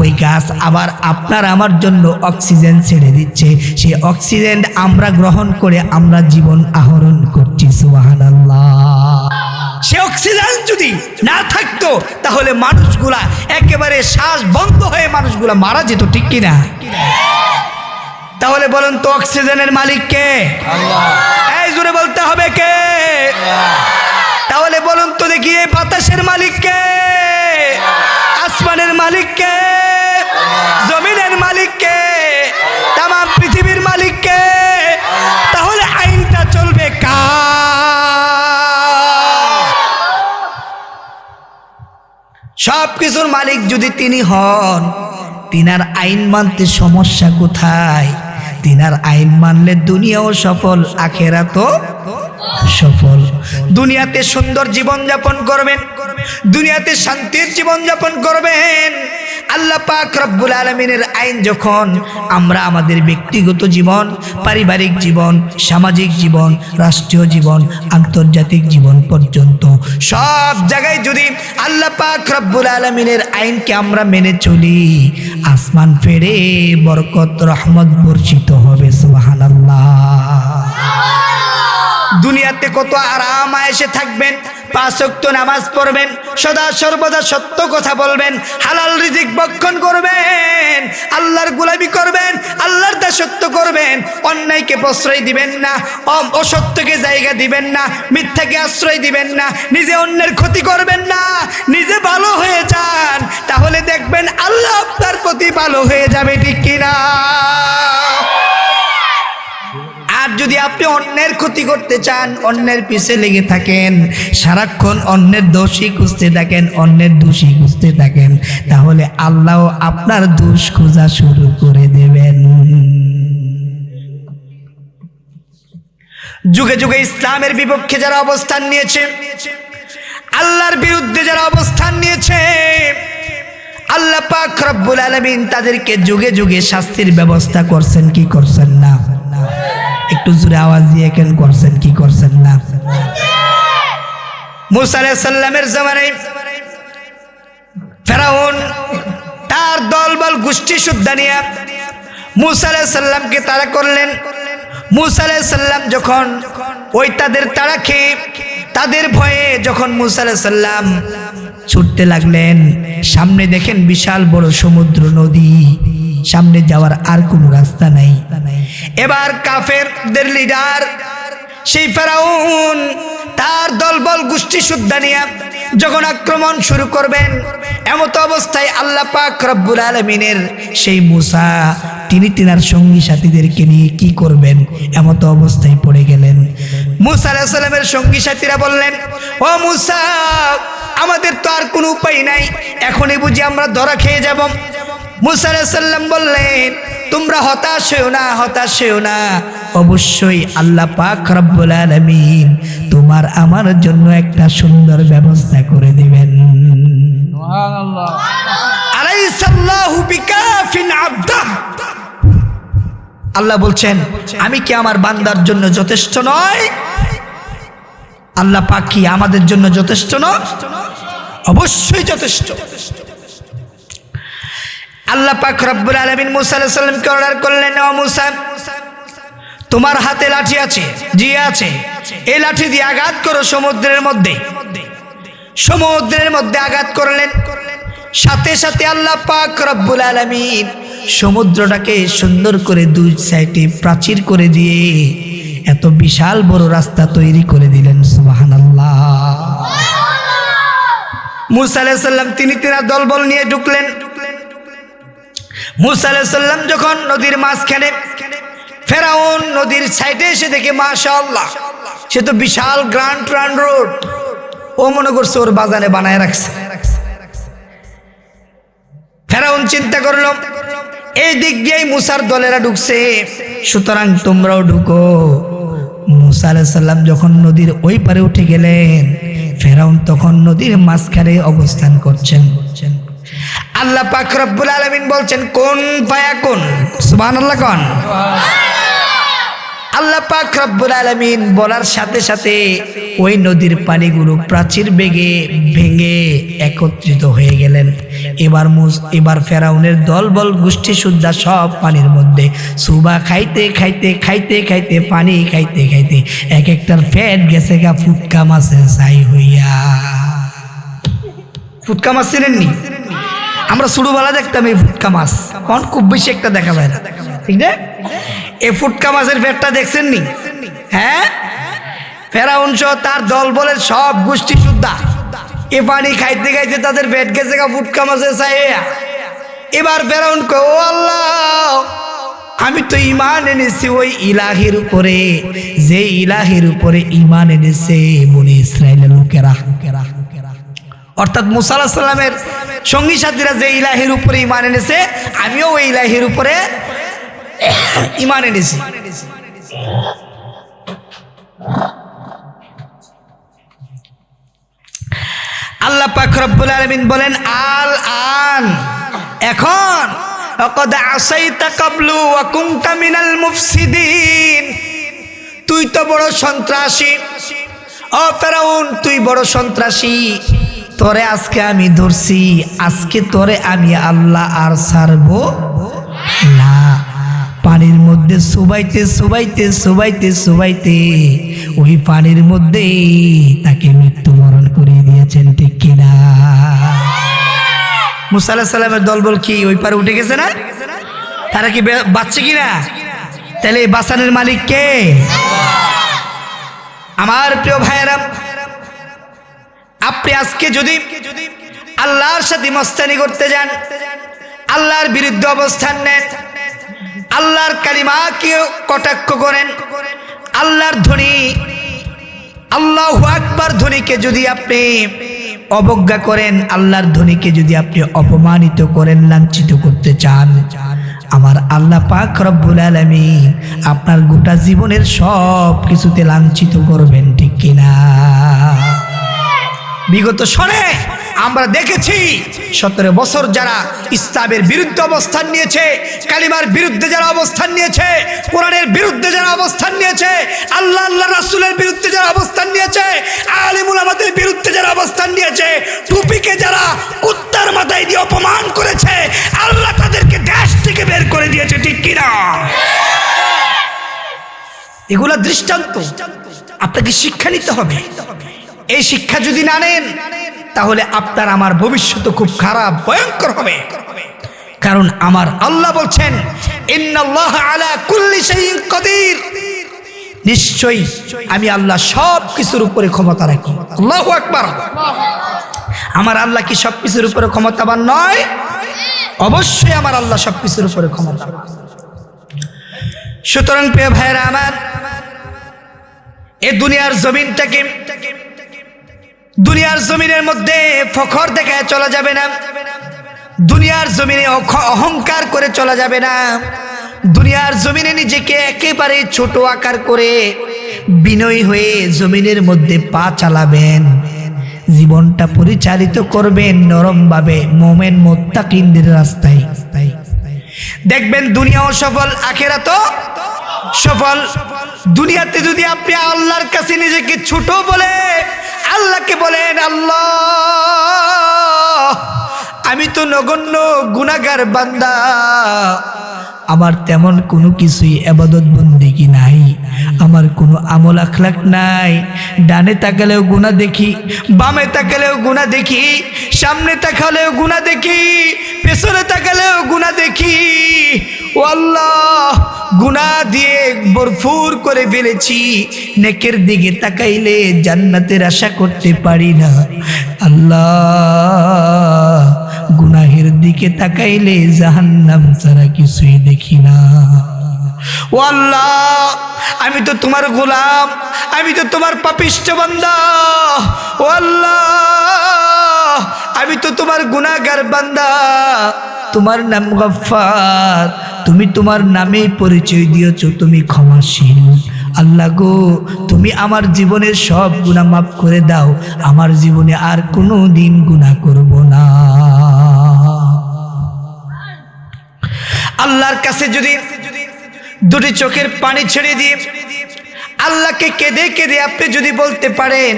ওই গাছ আবার আপনার আমার জন্য অক্সিজেন ছেড়ে দিচ্ছে। সেই অক্সিজেন আমরা গ্রহণ করে আমরা জীবন আহরণ করছি। সুবহানাল্লাহ। সে অক্সিজেন যদি না থাকতো তাহলে মানুষগুলা একেবারে শ্বাস বন্ধ হয়ে মানুষগুলা মারা যেত, ঠিক কিনা? তাহলে বলেন তো অক্সিজেনের মালিক কে? আল্লাহ। এই জোরে বলতে হবে কে? আল্লাহ। তাহলে বলুন তো দেখি এই বাতাসের মালিক কে? আসমানের মালিক কে? জমিনের মালিক কে? তামাম পৃথিবীর মালিক কে? তাহলে আইনটা চলবে সব কিছুর মালিক যদি তিনি হন, তিনার আইন মানতে সমস্যা কোথায়? তিনার আইন মানলে দুনিয়াও সফল, আখিরাতও সফল। দুনিয়াতে সুন্দর জীবন যাপন করবেন, দুনিয়াতে শান্তির জীবন যাপন করবেন। আল্লাহ পাক রব্বুল আলামিনের আইন যখন আমরা আমাদের ব্যক্তিগত জীবন, পারিবারিক জীবন, সামাজিক জীবন, রাষ্ট্রীয় জীবন, আন্তর্জাতিক জীবন পর্যন্ত সব জায়গায় যদি আল্লাহ পাক রব্বুল আলামিনের আইনকে আমরা মেনে চলি, আসমান ফেড়ে বরকত রহমত বর্ষিত হবে। সুবহানাল্লাহ। দুনিয়াতে কত আরাম আয়েশে থাকবেন, 5 ওয়াক্ত নামাজ পড়বেন, সদা সর্বদা সত্য কথা বলবেন, হালাল রিজিক ভক্ষণ করবেন, আল্লাহর গোলামি করবেন, আল্লাহর দাসত্ব করবেন, অন্যায়কে প্রশ্রয় দিবেন না, অসত্যকে জায়গা দিবেন না, মিথ্যাকে আশ্রয় দিবেন না, নিজে অন্যের ক্ষতি করবেন না, নিজে ভালো হয়ে যান, তাহলে দেখবেন আল্লাহ আপনার প্রতি ভালো হয়ে যাবে, ঠিক কিনা? আর যদি আপনি অন্যের ক্ষতি করতে চান, অন্যের পিছে লেগে থাকেন, সারাক্ষণ অন্যের দোষী খুঁজতে থাকেন, অন্যের দোষী খুঁজতে থাকেন, তাহলে আল্লাহ আপনার দোষ খোঁজা শুরু করে দেবেন। যুগে যুগে ইসলামের বিপক্ষে যারা অবস্থান নিয়েছে, আল্লাহর বিরুদ্ধে যারা অবস্থান নিয়েছে, আল্লাহ পাক রব্বুল আলামিন তাদেরকে যুগে যুগে শাস্তির ব্যবস্থা করছেন কি করছেন না? একটু জোরে আওয়াজ দিয়ে কেন করছেন কি করছেন না? মুসা আলাইহিস সালামের জামানায় ফেরাউন তার দলবল গোষ্ঠী সুদ্ধা নিয়ে মুসা আলাইহিস সালামকে তাড়া করলেন। মুসা আলাইহিস সালাম যখন ওই তাদের তাড়া খেয়ে তাদের ভয়ে যখন মুসা আলাইহিস সালাম ছুটতে লাগলেন, সামনে দেখেন বিশাল বড় সমুদ্র নদী, সামনে যাওয়ার আর কোনো রাস্তা নাই। এবার কাফেরদের লিডার সেই ফেরাউন তার দলবল গোষ্ঠী সুদ্ধা নিয়ে যখন আক্রমণ শুরু করবেন, এমত অবস্থায় আল্লাহ পাক রব্বুল আলামিনের সেই মূসা তিনি তিনার সঙ্গী সাথীদেরকে নিয়ে কি করবেন এমত অবস্থায় পড়ে গেলেন। মূসা আলাইহিস সালামের সঙ্গী সাথীরা বললেন, ও মূসা, আমাদের তো আর কোনো উপায় নাই, এখনই বুঝি আমরা ধরা খেয়ে যাব। মূসা আলাইহিস সালাম বললেন, তোমরা হতাশ হয়েও না, অবশ্যই আল্লাহ পাক রব্বুল আলামিন তোমার আমার জন্য একটা সুন্দর ব্যবস্থা করে দিবেন। সুবহানাল্লাহ। আলাইসাল্লাহু বিকাফিন আবদা। আল্লাহ বলছেন, আমি কি আমার বান্দার জন্য যথেষ্ট নয়? আল্লাহ পাক কি আমাদের জন্য যথেষ্ট নয়? অবশ্যই যথেষ্ট। আল্লাহ পাক রব্বুল আলামিন মূসা আলাইহিস সালামকে অর্ডার করলেন, ও মূসা, তোমার হাতে লাঠি আছে? জি আছে। এই লাঠি দিয়ে আঘাত করো সমুদ্রের মধ্যে। সমুদ্রের মধ্যে আঘাত করলেন, সাথে সাথে আল্লাহ পাক রব্বুল আলামিন সমুদ্রটাকে সুন্দর করে দুই সাইডে প্রাচীর করে দিয়ে এত বিশাল বড় রাস্তা তৈরি করে দিলেন। সুবহানাল্লাহ। মূসা আলাইহিস সালাম তিনি তিনার দলবল নিয়ে ঢুকলেন। মূসা আলাইহিস সালাম যখন নদীর মাঝখানে, ফেরাউন নদীর সাইডে এসে দেখে মাশাআল্লাহ সে তো বিশাল গ্র্যান্ড রোড, ও মনে করছে ওর বাজারে বানায় রাখছে। ফেরাউন চিন্তা করলো এই দিক দিয়েই মূসার দলেরা ঢুকছে, সুতরাং তোমরাও ঢুকো। মূসা আলাইহিস সালাম যখন নদীর ওই পারে উঠে গেলেন, ফেরাউন তখন নদীর মাঝখানে অবস্থান করছেন। আল্লাহ পাক রব্বুল আলামিন বলছেন, কুন ফায়াকুন। সুবহানাল্লাহ কোন। আল্লাহ পাক রব্বুল আলামিন বলার সাথে সাথে ওই নদীর পানিগুলো প্রাচীর বেগে ভেঙে একত্রিত হয়ে গেলেন। এবার ফেরাউনের দলবল গোষ্ঠী সুদ্ধা সব পানির মধ্যে সুবা খাইতে খাইতে খাইতে খাইতে পানি খাইতে খাইতে এক একটার পেট গেছে গা ফুটকা মাছের ছাই হইয়া। ফুটকা মাছ চিনেননি? আমরা ছোটবেলা দেখতাম এই ফুটকা মাছ, এখন খুব বেশি একটা দেখা যায় না, ঠিক না? এই ফুটকা মাছের পেটটা দেখছেন নি? হ্যাঁ, ফেরাউন সহ তার দলবলের সব গোষ্ঠী সুদ্ধা এ পানি খাইতে খাইতে তাদের পেট গেছে গা ফুটকা মাছের ছাইয়া। এবার ফেরাউন কয়, ও আল্লাহ, আমি তো ঈমান এনেছি ওই ইলাহির উপরে, যে ইলাহির উপরে ঈমান এনেছে বনি ইসরাইলের লোকেরা। অর্থাৎ মূসা আলাইহিস সালামের সঙ্গী সাথীরা যে ইলাহির উপরে ঈমান এনেছে, আমিও ওই ইলাহির উপরে ঈমান এনেছি। আল্লাহ পাক রব্বুল আলামিন বলেন, আল আন, এখন, লাকাদ আসাইতা ক্বাবলু ওয়া কুনতা মিনাল মুফসিদিন, তুই তো বড় সন্ত্রাসী। ও ফেরাউন, তুই বড় সন্ত্রাসী, তোরে আজকে আমি ধরছি, আজকে তোরে আমি আল্লাহ আর ছাড়বো না। পানির মধ্যে সুবাইতে সুবাইতে সুবাইতে সুবাইতে ওই পানির মধ্যে তাকে মৃত্যুবরণ করিয়ে দিয়েছেন, ঠিক কিনা? মূসা আলাইহিস সালামের দলবল কি ওই পারে উঠে গেছে না? তারা কি বাঁচছে কিনা? তাহলে এই বাঁচানোর মালিক কে? আমার প্রিয় ভাইয়েরা, আপনি আজকে যদি আল্লাহর সাথে মস্তানি করতে যান, আল্লাহর বিরুদ্ধে অবস্থান নেন, আল্লাহর কালিমাকে কটাক্ষ করেন, আল্লাহর ধ্বনি আল্লাহু আকবার ধ্বনিকে যদি আপনি অবজ্ঞা করেন, আল্লাহর ধ্বনিকে যদি আপনি অপমানিত করেন, লাঞ্ছিত করতে চান, আমার আল্লাহ পাক রব্বুল আলামিন আপনার গোটা জীবনের সব কিছুতে লাঞ্ছিত করবেন, ঠিক কিনা? বিগত সনে আমরা দেখেছি 17 বছর যারা ইসলামের বিরুদ্ধে অবস্থান নিয়েছে, কালিমার বিরুদ্ধে যারা অবস্থান নিয়েছে, কোরআনের বিরুদ্ধে যারা অবস্থান নিয়েছে, আল্লাহ রাসূলের বিরুদ্ধে যারা অবস্থান নিয়েছে, আলেম উলামাদের বিরুদ্ধে যারা অবস্থান নিয়েছে, টুপিকে যারা কুত্তার মাথায় দিয়ে অপমান করেছে, আল্লাহ তাদেরকে দেশ থেকে বের করে দিয়েছে, ঠিক কিনা? এগুলা দৃষ্টান্ত, আপনাকে শিক্ষা নিতে হবে। এই শিক্ষা যদি না নেন, তাহলে আপনার আমার ভবিষ্যৎ খুব খারাপ, ভয়ঙ্কর হবে। কারণ আমার আল্লাহ বলছেন, ইন্নাল্লাহা আলা কুল্লি শাইইন কাদির, নিশ্চয়ই আমি আল্লাহ সব কিছুর উপরে ক্ষমতা রাখি। আল্লাহু আকবার। আমার আল্লাহ কি সব কিছুর উপরে ক্ষমতাবান নয়? অবশ্যই আমার আল্লাহ সব কিছুর উপরে ক্ষমতাবান। সুতরাং প্রিয় ভাইরা আমার, এই দুনিয়ার জমিনটাকে, দুনিয়ার জমিনের মধ্যে ফখর দেখায় চলা যাবে না, দুনিয়ার জমিনে অহংকার করে চলা যাবে না, দুনিয়ার জমিনে নিজেকে একেবারে ছোট আকার করে বিনয়ী হয়ে জমিনের মধ্যে পা চালাবেন, জীবনটা পরিচালিত করবেন নরমভাবে মুমিন মুত্তাকিনদের রাস্তায়। দেখবেন দুনিয়াও সফল, আখিরাতও সফল। দুনিয়াতে যদি আপনি আল্লাহর কাছে নিজেকে ছোট বলে আল্লাহকে বলেন, আল্লাহ আমি তো নগণ্য গুনাহগার বান্দা, আমার তেমন কোনো কিছুই ইবাদত বন্দেগী নাই, আমার কোনো আমল আখলাক নাই, ডানে তাকালেও গুনাহ দেখি, বামে তাকালেও গুনাহ দেখি, সামনে তাকালেও গুনাহ দেখি, পেছনে তাকালেও গুনাহ দেখি, ও আল্লাহ গুনাহ দিয়ে ভরপুর করে ফেলেছি, নেকের দিকে তাকাইলে জান্নাতের আশা করতে পারি না, আল্লাহ গুনাহের দিকে তাকাইলে জাহান্নাম ছাড়া কিছুই দেখি না। ও আল্লাহ আমি তো তোমার গোলাম, আমি তো তোমার পাপিষ্ঠ বান্দা, ও আল্লাহ আমি তো তোমার গুনাহগার বান্দা, তোমার নাম গফফার, তুমি তোমার নামেই পরিচয় দিয়েছো তুমি ক্ষমাশীল। আল্লাহ গো তুমি আমার জীবনের সব গুনাহ মাফ করে দাও, আমার জীবনে আর কোনো দিন গুনাহ করব না। আল্লাহর কাছে যদি দুটি চোখের পানি ছেড়ে দিয়ে আল্লাহকে কেঁদে কেঁদে আপনি যদি বলতে পারেন,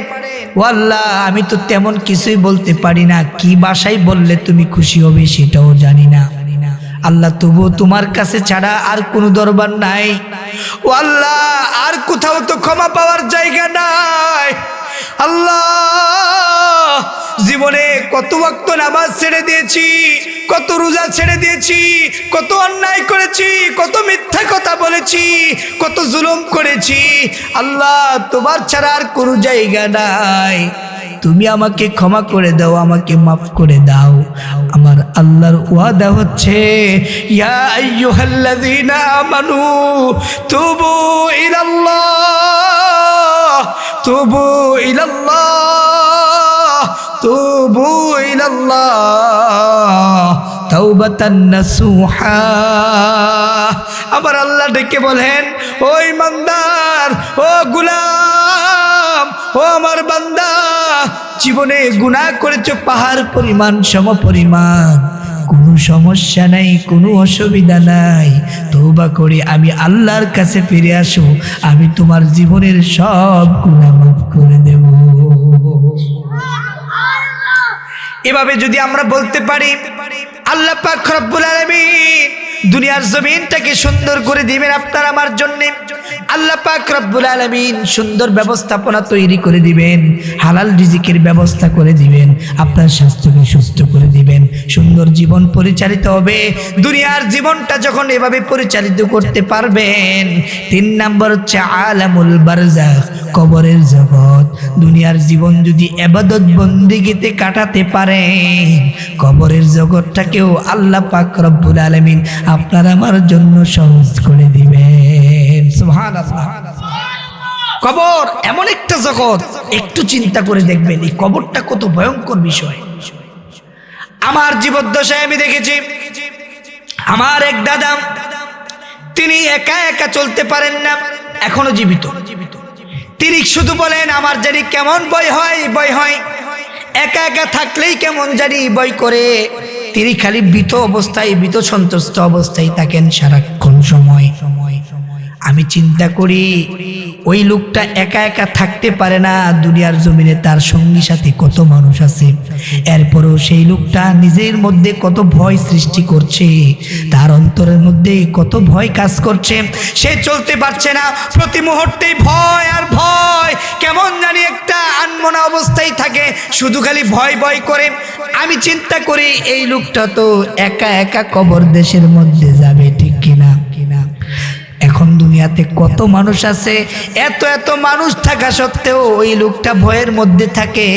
ও আল্লাহ আমি তো তেমন কিছুই বলতে পারি না, কি ভাষায় বললে তুমি খুশি হবে সেটাও জানি না, আল্লাহ তবু তোমার কাছে ছাড়া আর কোনো দরবার নাই, ও আল্লাহ আর কোথাও তো ক্ষমা পাওয়ার জায়গা নাই, আল্লাহ জীবনে কত ওয়াক্ত নামাজ ছেড়ে দিয়েছি, কত রোজা ছেড়ে দিয়েছি, কত অন্যায় করেছি, কত মিথ্যা কথা বলেছি, কত জুলুম করেছি, আল্লাহ তোমার ছাড়া আর কোনো জায়গা নাই, তুমি আমাকে ক্ষমা করে দাও, আমাকে মাফ করে দাও। আমার আল্লাহর ওয়াদা হচ্ছে, ইয়া আইয়ুহাল্লাযীনা আমানু তুবু ইলাল্লাহ, তুবু ইলাল্লাহ, তুবু ইলাল্লাহ তাওবাতান নাসুহা। আবার আল্লাহ ডেকে বলেন, ও ইমানদার, ও গোলাম, ও আমার বান্দা, জীবনে গুনাহ করেছো পাহাড় পরিমাণ সম পরিমাণ, কোনো সমস্যা নাই, কোনো অসুবিধা নাই, তওবা করে আমি আল্লাহর কাছে ফিরে আসো, আমি তোমার জীবনের সব গুনাহ মাফ করে দেব। এভাবে যদি আমরা বলতে পারি, আল্লাহ পাক রব্বুল আলামিন দুনিয়ার জমিনটাকে সুন্দর করে দিবেন আপনার আমার জন্য। আল্লাহ পাক রব্বুল আলামিন সুন্দর ব্যবস্থাপনা তৈরি করে দিবেন, হালাল রিজিকের ব্যবস্থা করে দিবেন, আপনার স্বাস্থ্যকে সুস্থ করে দিবেন, সুন্দর জীবন পরিচালিত হবে। দুনিয়ার জীবনটা যখন এভাবে পরিচালিত করতে পারবেন, 3 নম্বর হচ্ছে আলামুল বারজাখ, কবরের জগৎ। দুনিয়ার জীবন যদি ইবাদত বন্দেগীতে কাটাতে পারেন, কবরের জগৎটাকেও আল্লাহ পাক রব্বুল আলামিন আপনার আমার জন্য সহজ করে দিবেন। সুবহানাল্লাহ। কবর এমন একটা জগৎ, একটু চিন্তা করে দেখবেন এই কবরটা কত ভয়ঙ্কর বিষয়। আমার জীবদ্দশায় আমি দেখেছি, আমার এক দাদা, তিনি একা একা চলতে পারেন না, এখনো জীবিত। তিনি শুধু বলেন, আমার জানি কেমন ভয় হয়, ভয় হয়, একা একা থাকলেই কেমন জানি ভয় করে। তিনি খালি ভীত অবস্থায়, ভীত সন্ত্রস্ত অবস্থায় থাকেন সারাক্ষণ সময়। আমি চিন্তা করি, ওই লোকটা একা একা থাকতে পারে না, দুনিয়ার জমিনে তার সঙ্গী সাথে কত মানুষ আছে, এরপরও সেই লোকটা নিজের মধ্যে কত ভয় সৃষ্টি করছে, তার অন্তরের মধ্যে কত ভয় কাজ করছে, সে চলতে পারছে না, প্রতি মুহূর্তেই ভয় আর ভয়, কেমন জানি একটা আনমনা অবস্থায় থাকে, শুধু খালি ভয় ভয় করে। আমি চিন্তা করি, এই লোকটা তো একা একা কবর দেশের মধ্যে যাবে, ঠিক কিনা? এখন দুনিয়া দুনিয়াতে কত মানুষ আছে, এত এত মানুষ থাকা সত্ত্বেও ওই লোকটা ভয়ের মধ্যে থাকে।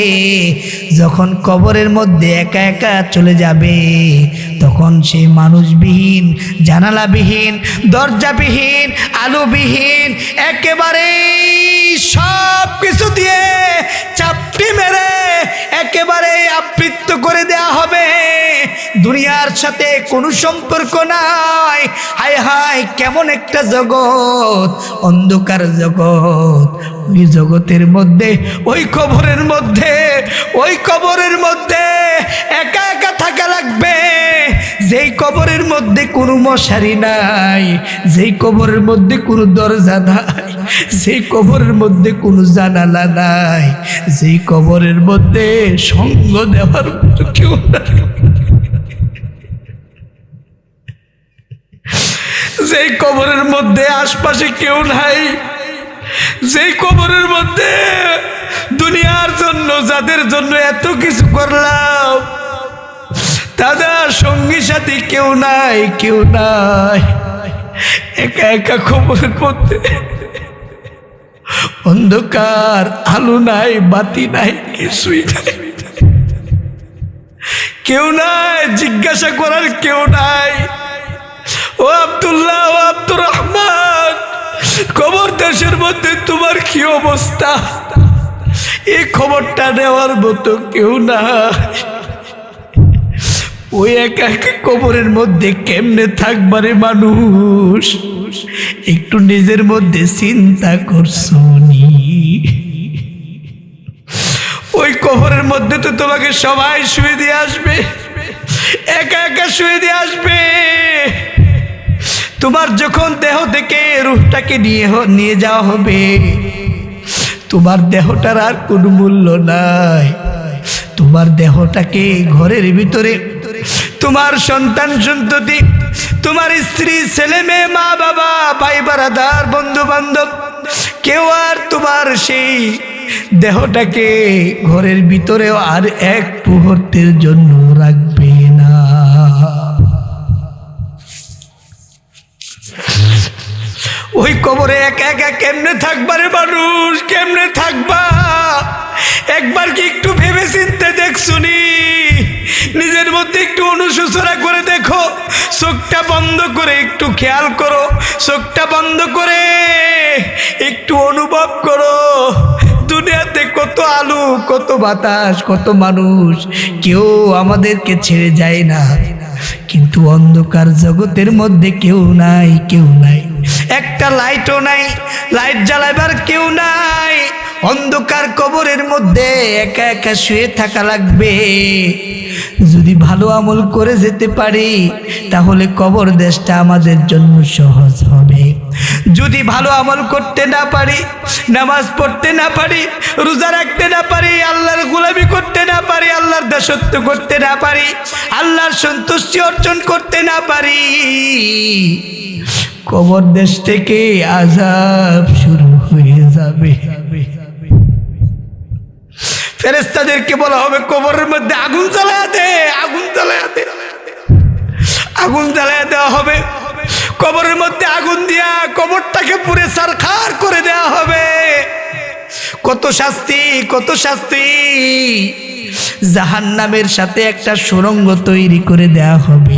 যখন কবরের মধ্যে একা একা চলে যাবে, তখন সেই মানুষবিহীন, জানালাবিহীন, দরজাবিহীন, আলোবিহীন, একেবারে সব কিছু দিয়ে চাপটি মেরে একেবারে আবৃত করে দেয়া হবে। দুনিয়ার সাথে কোনো সম্পর্ক নাই। হায় হায়, কেমন একটা জগৎ, অন্ধকার জগৎ। ওই জগতের মধ্যে, ওই কবরের মধ্যে, ওই কবরের মধ্যে একা একা থাকা লাগবে। যেই কবরের মধ্যে কোনো মশারি নাই, যেই কবরের মধ্যে কোনো দরজা নাই, যেই কবরের মধ্যে কোনো জানালা নাই, যেই কবরের মধ্যে সঙ্গ দেওয়ার মতো কেউ নাই, যেই কবরের মধ্যে আশপাশে কেউ নাই, যেই কবরের মধ্যে দুনিয়ার জন্য, যাদের জন্য এত কিছু করলাম, তাদের সঙ্গী সাথী কেউ নাই, কেউ নাই। একা একা কবরের মধ্যে, অন্ধকার, আলো নাই, বাতি নাই, কিছুই নাই, কেউ নাই, জিজ্ঞাসা করার কেউ নাই। ও আব্দুল্লাহ, ও আব্দুর রহমান, কবর দেশের মধ্যে তোমার কি অবস্থা? এই খবরটা নেওয়ার মতো কেউ নাই। ওই একা একা কবরের মধ্যে কেমনে থাকবারে মানুষ? একটু নিজের মধ্যে চিন্তা করছো নি? ওই কবরের মধ্যে তো তোমাকে সবাই শুয়ে দিয়ে আসবে, একা একা শুয়ে দিয়ে আসবে। তোমার যখন দেহ থেকে রূহটাকে নিয়ে যাওয়া হবে, তোমার দেহটার আর কোনো মূল্য নাই। তোমার দেহটাকে ঘরের ভিতরে তোমার সন্তান সন্ততি, তোমার স্ত্রী, ছেলে মেয়ে, মা বাবা, ভাই বারাদার, বন্ধু বান্ধব, কেউ আর তোমার সেই দেহটাকে ঘরের ভিতরেও আর এক মুহূর্তের জন্য রাখবে না। ওই কবরে একা একা কেমনে থাকবা রে মানুষ, কেমনে থাকবা? একবার কি একটু ভেবে চিন্তে দেখছুনি? নিজের মধ্যে একটু অনুশোচনা করে দেখো, চোখটা বন্ধ করে একটু খেয়াল করো, চোখটা বন্ধ করে একটু অনুভব করো। দুনিয়াতে কত আলো, কত বাতাস, কত মানুষ, কেউ আমাদেরকে ছেড়ে যায় না। কিন্তু অন্ধকার জগতের মধ্যে কেউ নাই, কেউ নাই, একটা লাইটও নাই, লাইট জ্বালাবার কেউ নাই। অন্ধকার কবরের মধ্যে একা একা শুয়ে থাকা লাগবে। যদি ভালো আমল করে যেতে পারি, তাহলে কবর দেশটা আমাদের জন্য সহজ হবে। যদি ভালো আমল করতে না পারি, নামাজ পড়তে না পারি, রোজা রাখতে না পারি, আল্লাহর গোলামি করতে না পারি, আল্লাহর দাসত্ব করতে না পারি, আল্লাহর সন্তুষ্টি অর্জন করতে না পারি, কবর দেশ থেকে আযাব শুরু হয়ে যাবে। ফেরেশতাদেরকে বলা হবে কবরের মধ্যে আগুন জ্বালায়া দে, আগুন জ্বালায়া দে, আগুন জ্বালায়া দেওয়া হবে। কবরের মধ্যে আগুন দিয়া কবরটাকে পুরে ছারখার করে দেওয়া হবে। কত শাস্তি, কত শাস্তি! জাহান্নামের সাথে একটা সুড়ঙ্গ তৈরি করে দেওয়া হবে।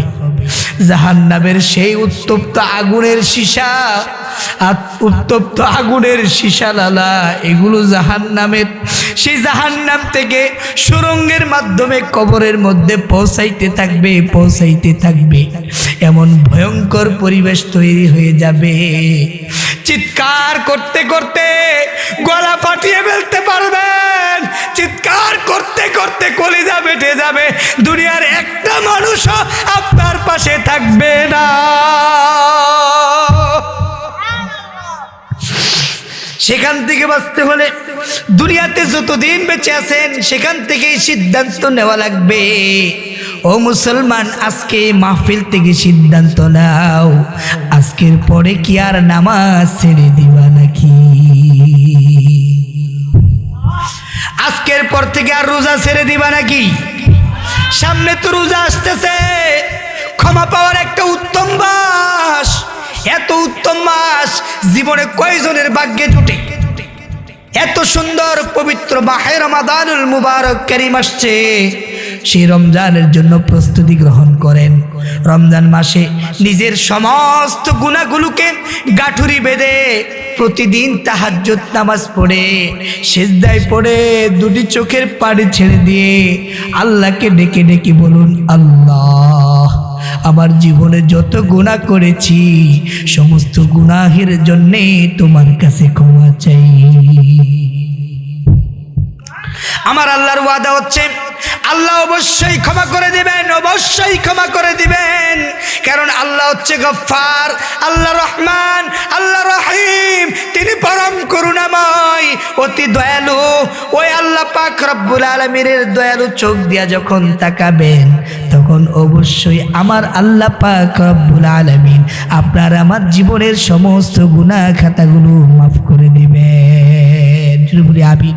জাহান্নামের সেই উত্তপ্ত আগুনের সীসা আর উত্তপ্ত আগুনের সীসা লালা, এগুলো জাহান্নামের, সেই জাহান্নাম থেকে সুড়ঙ্গের মাধ্যমে কবরের মধ্যে পৌঁছাইতে থাকবে, পৌঁছাইতে থাকবে। এমন ভয়ঙ্কর পরিবেশ তৈরি হয়ে যাবে, চিৎকার করতে করতে গলা ফাটিয়ে ফেলতে পারবেন। চিৎকার করতে করতে কলিজা বেটে যাবে। দুনিয়ার একটা মানুষও আপনার পাশে থাকবে না। সেখান থেকে বাঁচতে হলে দুনিয়াতে যতদিন বেঁচে আছেন সেখান থেকেই সিদ্ধান্ত নেওয়া লাগবে। ও মুসলমান, আজকে মাহফিল থেকে সিদ্ধান্ত নাও, আজকের পরে কি আর নামাজ ছেড়ে দিবা নাকি? আজকের পর থেকে আর রোজা ছেড়ে দিবা নাকি? সামনে তো রোজা আসতেছে, ক্ষমা পাওয়ার একটা উত্তম মাস, এত উত্তম মাস জীবনে কয়জনের ভাগ্যে জুটে? এত সুন্দর পবিত্র মাহে রমাদানুল মুবারক কারীম আসছে, সেই রমজানের জন্য প্রস্তুতি গ্রহণ করেন। রমজান মাসে নিজের সমস্ত গুনাহগুলোকে গাঁঠুরি বেঁধে প্রতিদিন তাহাজ্জুদ নামাজ পড়ে সিজদায় পড়ে দুটি চোখের পানি ছেড়ে দিয়ে আল্লাহকে ডেকে ডেকে বলুন, আল্লাহ আমার জীবনে যত গুনাহ করেছি সমস্ত গুনাহের জন্যে তোমার কাছে ক্ষমা চাই। আমার আল্লাহর ওয়াদা হচ্ছে আল্লাহ অবশ্যই ক্ষমা করে দিবেন, অবশ্যই ক্ষমা করে দিবেন। কারণ আল্লাহ হচ্ছে গফফার, আল্লাহ রহমান, আল্লাহ রহিম, তিনি পরম করুণাময়, অতি দয়ালু। ওই আল্লাহ পাক রব্বুল আলামিনের দয়ালু চোখ দিয়া যখন তাকাবেন তখন অবশ্যই আমার আল্লাহ পাক রব্বুল আলামিন আপনার আমার জীবনের সমস্ত গুনাহ খাতাগুলো মাফ করে দিবেন। আমি